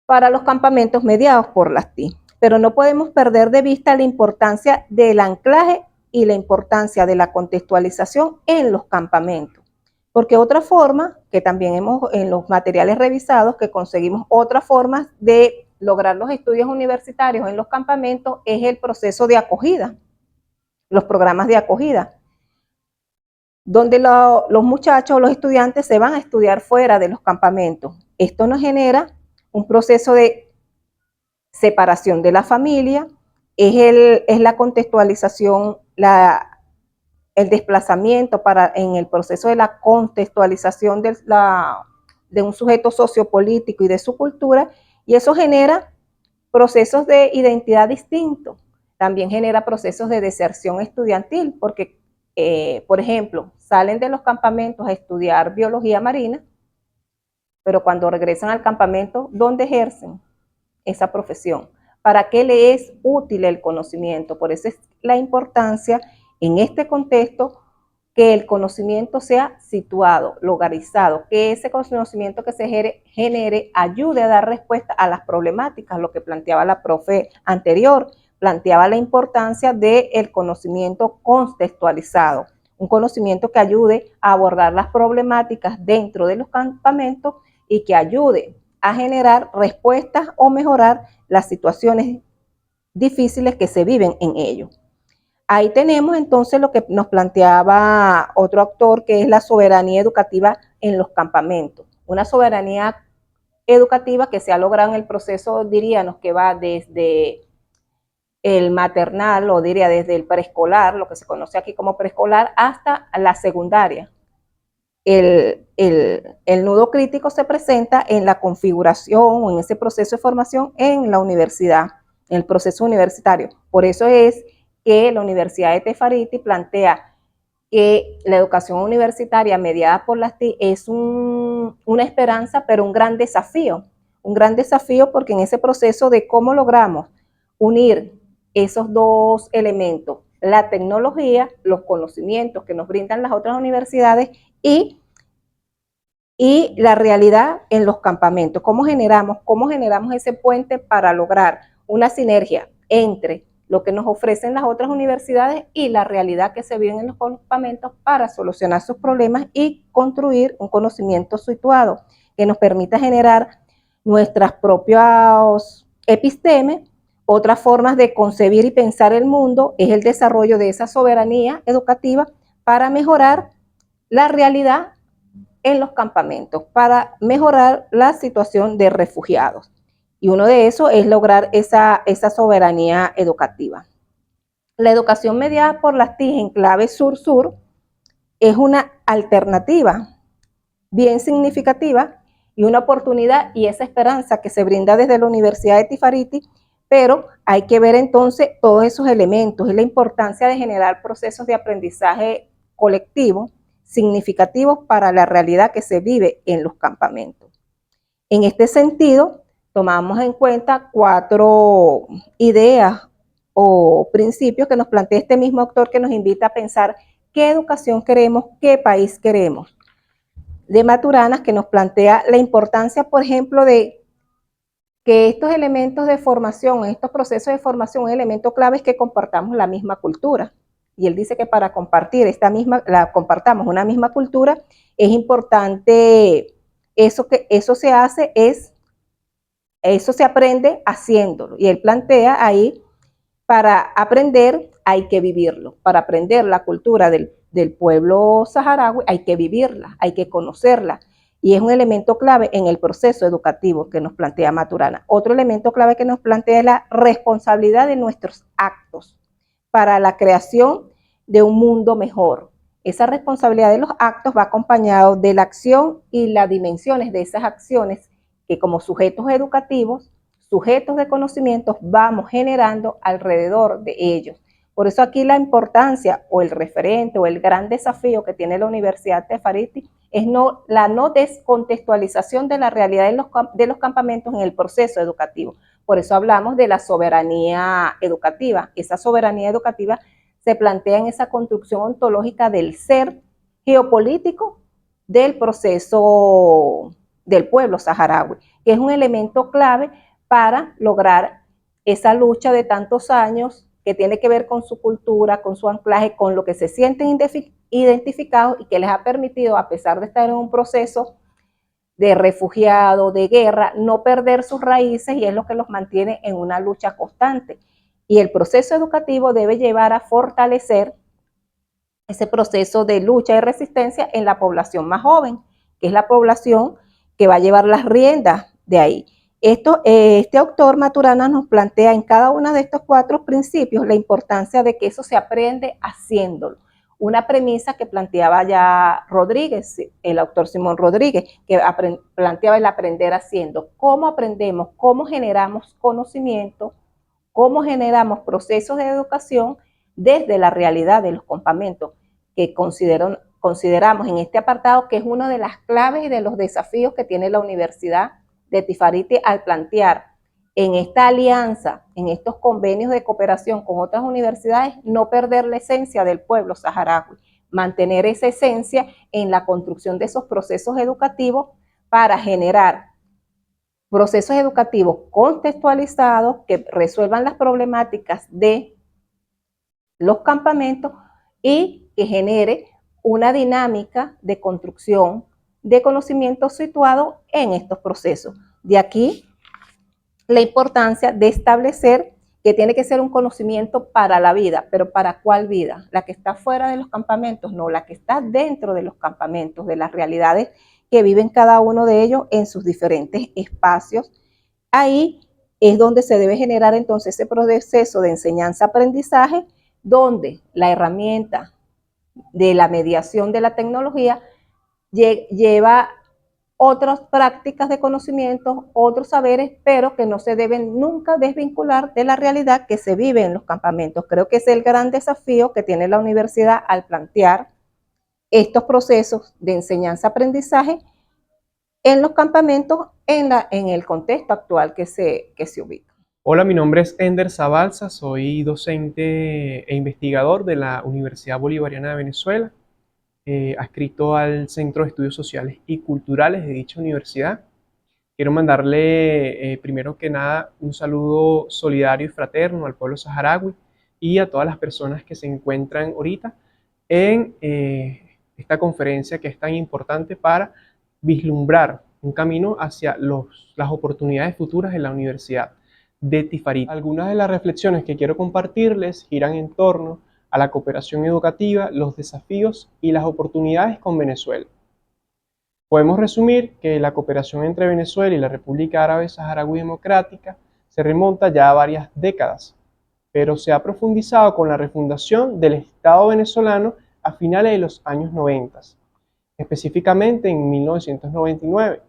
para los campamentos mediados por las TIC. Pero no podemos perder de vista la importancia del anclaje y la importancia de la contextualización en los campamentos. Porque otra forma, que también hemos en los materiales revisados, que conseguimos otras formas de lograr los estudios universitarios en los campamentos, es el proceso de acogida, los programas de acogida, donde los muchachos o los estudiantes se van a estudiar fuera de los campamentos. Esto nos genera un proceso de separación de la familia, es la contextualización, el desplazamiento en el proceso de la contextualización de un sujeto sociopolítico y de su cultura, y eso genera procesos de identidad distintos. También genera procesos de deserción estudiantil, porque, por ejemplo, salen de los campamentos a estudiar biología marina, pero cuando regresan al campamento, ¿dónde ejercen esa profesión? ¿Para qué le es útil el conocimiento? Por eso es la importancia en este contexto que el conocimiento sea situado, localizado, que ese conocimiento que se genere ayude a dar respuesta a las problemáticas, lo que planteaba la profe anterior, planteaba la importancia del conocimiento contextualizado, un conocimiento que ayude a abordar las problemáticas dentro de los campamentos y que ayude a generar respuestas o mejorar las situaciones difíciles que se viven en ellos. Ahí tenemos entonces lo que nos planteaba otro autor, que es la soberanía educativa en los campamentos. Una soberanía educativa que se ha logrado en el proceso, diríamos, que va desde el maternal, o diría desde el preescolar, lo que se conoce aquí como preescolar, hasta la secundaria. El nudo crítico se presenta en la configuración o en ese proceso de formación en la universidad, en el proceso universitario. Por eso es que la Universidad de Tefariti plantea que la educación universitaria mediada por las TIC es una esperanza, pero un gran desafío porque en ese proceso de cómo logramos unir esos dos elementos, la tecnología, los conocimientos que nos brindan las otras universidades y la realidad en los campamentos. ¿Cómo generamos ese puente para lograr una sinergia entre lo que nos ofrecen las otras universidades y la realidad que se vive en los campamentos para solucionar sus problemas y construir un conocimiento situado que nos permita generar nuestras propias epistemes? Otras formas de concebir y pensar el mundo es el desarrollo de esa soberanía educativa para mejorar la realidad en los campamentos, para mejorar la situación de refugiados. Y uno de esos es lograr esa soberanía educativa. La educación mediada por las TIC en clave sur-sur es una alternativa bien significativa y una oportunidad y esa esperanza que se brinda desde la Universidad de Tefariti, pero hay que ver entonces todos esos elementos y la importancia de generar procesos de aprendizaje colectivo significativos para la realidad que se vive en los campamentos. En este sentido, tomamos en cuenta 4 ideas o principios que nos plantea este mismo autor, que nos invita a pensar qué educación queremos, qué país queremos. de Maturana, que nos plantea la importancia, por ejemplo, de que estos elementos de formación, estos procesos de formación, un elemento clave es que compartamos la misma cultura. Y él dice que para compartir compartamos una misma cultura, es importante, eso se aprende haciéndolo. Y él plantea ahí, para aprender hay que vivirlo. Para aprender la cultura del pueblo saharaui hay que vivirla, hay que conocerla. Y es un elemento clave en el proceso educativo que nos plantea Maturana. Otro elemento clave que nos plantea es la responsabilidad de nuestros actos para la creación de un mundo mejor. Esa responsabilidad de los actos va acompañado de la acción y las dimensiones de esas acciones que como sujetos educativos, sujetos de conocimientos, vamos generando alrededor de ellos. Por eso aquí la importancia o el referente o el gran desafío que tiene la Universidad Tefariti es la no descontextualización de la realidad de los campamentos en el proceso educativo. Por eso hablamos de la soberanía educativa. Esa soberanía educativa se plantea en esa construcción ontológica del ser geopolítico del proceso del pueblo saharaui, que es un elemento clave para lograr esa lucha de tantos años que tiene que ver con su cultura, con su anclaje, con lo que se sienten identificados y que les ha permitido, a pesar de estar en un proceso de refugiado, de guerra, no perder sus raíces, y es lo que los mantiene en una lucha constante. Y el proceso educativo debe llevar a fortalecer ese proceso de lucha y resistencia en la población más joven, que es la población que va a llevar las riendas de ahí. Este autor Maturana nos plantea en cada uno de estos 4 principios la importancia de que eso se aprende haciéndolo. Una premisa que planteaba ya Rodríguez, el autor Simón Rodríguez, que planteaba el aprender haciendo. ¿Cómo aprendemos? ¿Cómo generamos conocimiento? ¿Cómo generamos procesos de educación desde la realidad de los campamentos? Que consideramos en este apartado que es una de las claves y de los desafíos que tiene la Universidad de Tifariti al plantear en esta alianza, en estos convenios de cooperación con otras universidades, no perder la esencia del pueblo saharaui, mantener esa esencia en la construcción de esos procesos educativos para generar procesos educativos contextualizados que resuelvan las problemáticas de los campamentos y que genere una dinámica de construcción de conocimiento situado en estos procesos. De aquí la importancia de establecer que tiene que ser un conocimiento para la vida, pero ¿para cuál vida? La que está fuera de los campamentos, no, la que está dentro de los campamentos, de las realidades que viven cada uno de ellos en sus diferentes espacios. Ahí es donde se debe generar entonces ese proceso de enseñanza-aprendizaje, donde la herramienta de la mediación de la tecnología lleva otras prácticas de conocimiento, otros saberes, pero que no se deben nunca desvincular de la realidad que se vive en los campamentos. Creo que es el gran desafío que tiene la universidad al plantear estos procesos de enseñanza-aprendizaje en los campamentos en el contexto actual que se ubica. Hola, mi nombre es Ender Zabalza, soy docente e investigador de la Universidad Bolivariana de Venezuela, adscrito al Centro de Estudios Sociales y Culturales de dicha universidad. Quiero mandarle, primero que nada, un saludo solidario y fraterno al pueblo saharaui y a todas las personas que se encuentran ahorita en esta conferencia que es tan importante para vislumbrar un camino hacia las oportunidades futuras en la Universidad de Tifariti. Algunas de las reflexiones que quiero compartirles giran en torno a la cooperación educativa, los desafíos y las oportunidades con Venezuela. Podemos resumir que la cooperación entre Venezuela y la República Árabe Saharaui Democrática se remonta ya a varias décadas, pero se ha profundizado con la refundación del Estado venezolano a finales de los años 90, específicamente en 1999.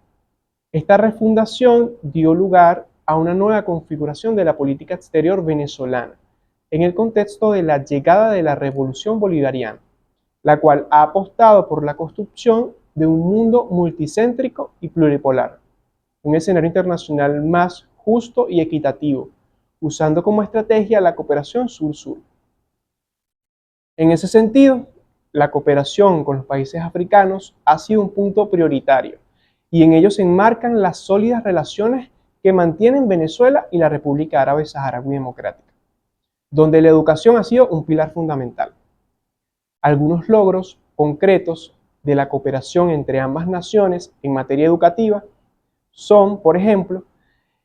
Esta refundación dio lugar a una nueva configuración de la política exterior venezolana, en el contexto de la llegada de la Revolución Bolivariana, la cual ha apostado por la construcción de un mundo multicéntrico y pluripolar, un escenario internacional más justo y equitativo, usando como estrategia la cooperación sur-sur. En ese sentido, la cooperación con los países africanos ha sido un punto prioritario y en ello se enmarcan las sólidas relaciones que mantienen Venezuela y la República Árabe Saharaui Democrática, donde la educación ha sido un pilar fundamental. Algunos logros concretos de la cooperación entre ambas naciones en materia educativa son, por ejemplo,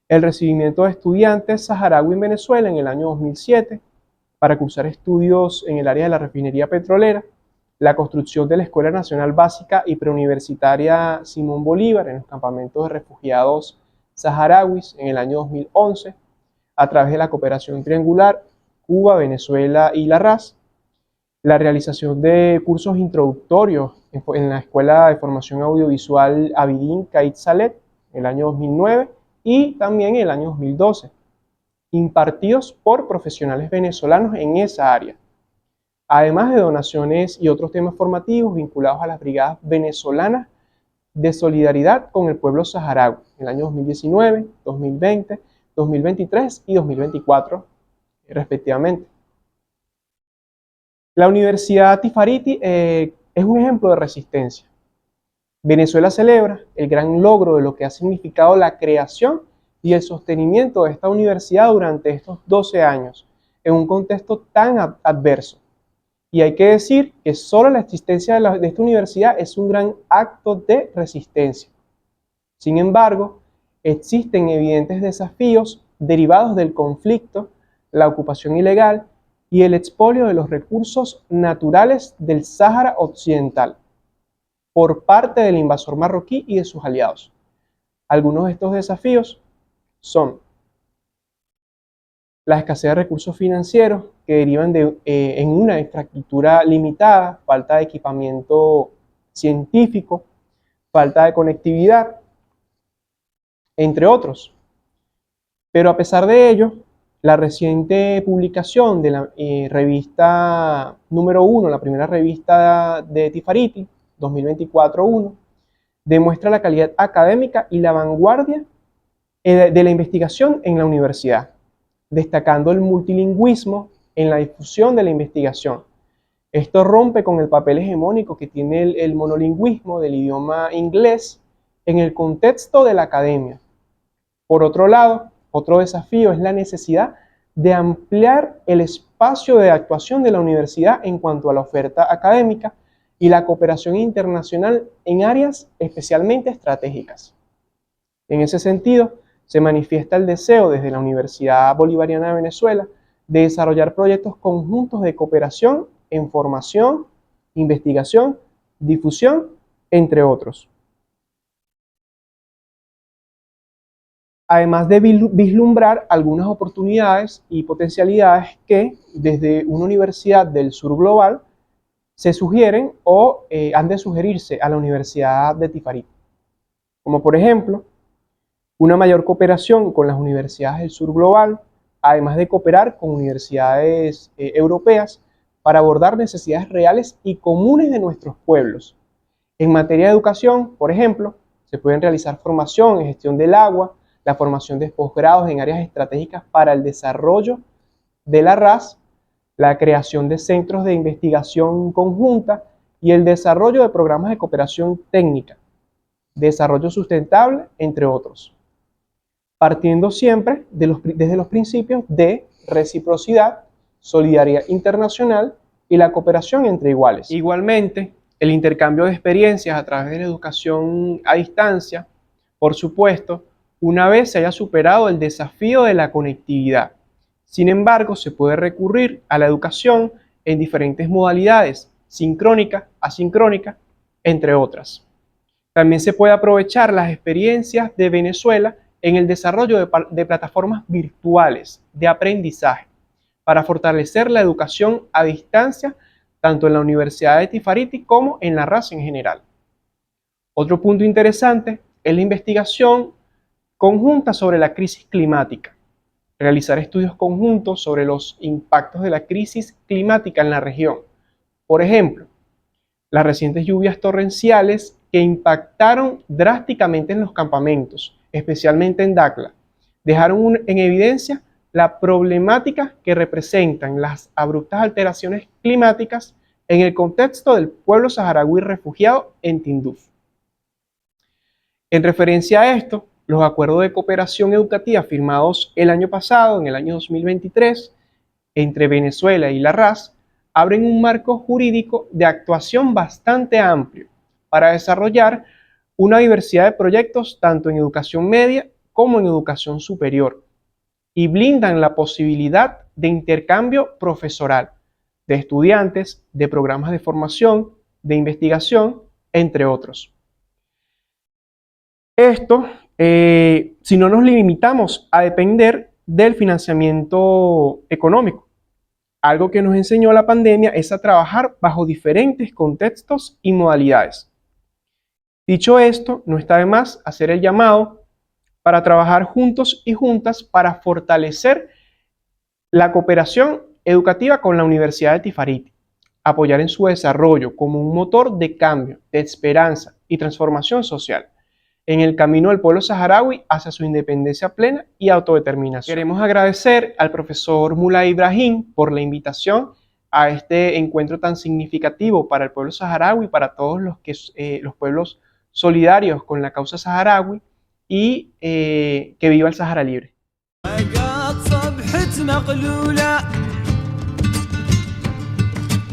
el recibimiento de estudiantes saharaui en Venezuela en el año 2007 para cursar estudios en el área de la refinería petrolera, la construcción de la Escuela Nacional Básica y Preuniversitaria Simón Bolívar en los campamentos de refugiados saharauis en el año 2011, a través de la cooperación triangular Cuba, Venezuela y la RAS, la realización de cursos introductorios en la Escuela de Formación Audiovisual Abidin Cait Salet en el año 2009 y también en el año 2012, impartidos por profesionales venezolanos en esa área, además de donaciones y otros temas formativos vinculados a las brigadas venezolanas de solidaridad con el pueblo saharaui en el año 2019, 2020, 2023 y 2024, respectivamente. La Universidad Tifariti es un ejemplo de resistencia. Venezuela celebra el gran logro de lo que ha significado la creación y el sostenimiento de esta universidad durante estos 12 años, en un contexto tan adverso. Y hay que decir que solo la existencia de esta universidad es un gran acto de resistencia. Sin embargo, existen evidentes desafíos derivados del conflicto, la ocupación ilegal y el expolio de los recursos naturales del Sáhara Occidental por parte del invasor marroquí y de sus aliados. Algunos de estos desafíos son la escasez de recursos financieros que derivan en una infraestructura limitada, falta de equipamiento científico, falta de conectividad, entre otros. Pero a pesar de ello, la reciente publicación de la revista número 1, la primera revista de Tifariti, 2024-1, demuestra la calidad académica y la vanguardia de la investigación en la universidad, destacando el multilingüismo en la difusión de la investigación. Esto rompe con el papel hegemónico que tiene el monolingüismo del idioma inglés en el contexto de la academia. Por otro lado, otro desafío es la necesidad de ampliar el espacio de actuación de la universidad en cuanto a la oferta académica y la cooperación internacional en áreas especialmente estratégicas. En ese sentido, se manifiesta el deseo desde la Universidad Bolivariana de Venezuela de desarrollar proyectos conjuntos de cooperación en formación, investigación, difusión, entre otros. Además de vislumbrar algunas oportunidades y potencialidades que desde una universidad del sur global se sugieren o han de sugerirse a la Universidad de Tifariti, como por ejemplo, una mayor cooperación con las universidades del sur global, además de cooperar con universidades europeas para abordar necesidades reales y comunes de nuestros pueblos. En materia de educación, por ejemplo, se pueden realizar formación en gestión del agua, la formación de posgrados en áreas estratégicas para el desarrollo de la RAS, la creación de centros de investigación conjunta y el desarrollo de programas de cooperación técnica, desarrollo sustentable, entre otros, partiendo siempre desde los principios de reciprocidad, solidaridad internacional y la cooperación entre iguales. Igualmente, el intercambio de experiencias a través de la educación a distancia, por supuesto, una vez se haya superado el desafío de la conectividad. Sin embargo, se puede recurrir a la educación en diferentes modalidades, sincrónica, asincrónica, entre otras. También se puede aprovechar las experiencias de Venezuela en el desarrollo de plataformas virtuales de aprendizaje para fortalecer la educación a distancia tanto en la Universidad de Tifariti como en la RAS en general. Otro punto interesante es la investigación conjunta sobre la crisis climática. Realizar estudios conjuntos sobre los impactos de la crisis climática en la región. Por ejemplo, las recientes lluvias torrenciales que impactaron drásticamente en los campamentos, especialmente en Dakhla, dejaron en evidencia la problemática que representan las abruptas alteraciones climáticas en el contexto del pueblo saharaui refugiado en Tinduf. En referencia a esto, los acuerdos de cooperación educativa firmados el año pasado, en el año 2023, entre Venezuela y la RAS, abren un marco jurídico de actuación bastante amplio para desarrollar una diversidad de proyectos tanto en educación media como en educación superior y blindan la posibilidad de intercambio profesoral de estudiantes, de programas de formación, de investigación, entre otros. Esto, si no nos limitamos a depender del financiamiento económico. Algo que nos enseñó la pandemia es a trabajar bajo diferentes contextos y modalidades. Dicho esto, no está de más hacer el llamado para trabajar juntos y juntas para fortalecer la cooperación educativa con la Universidad de Tifariti, apoyar en su desarrollo como un motor de cambio, de esperanza y transformación social en el camino del pueblo saharaui hacia su independencia plena y autodeterminación. Queremos agradecer al profesor Mulay Ibrahim por la invitación a este encuentro tan significativo para el pueblo saharaui y para todos los pueblos solidarios con la causa saharaui y que viva el Sahara Libre.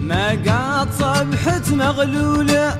ما قاد صبحت مغلولة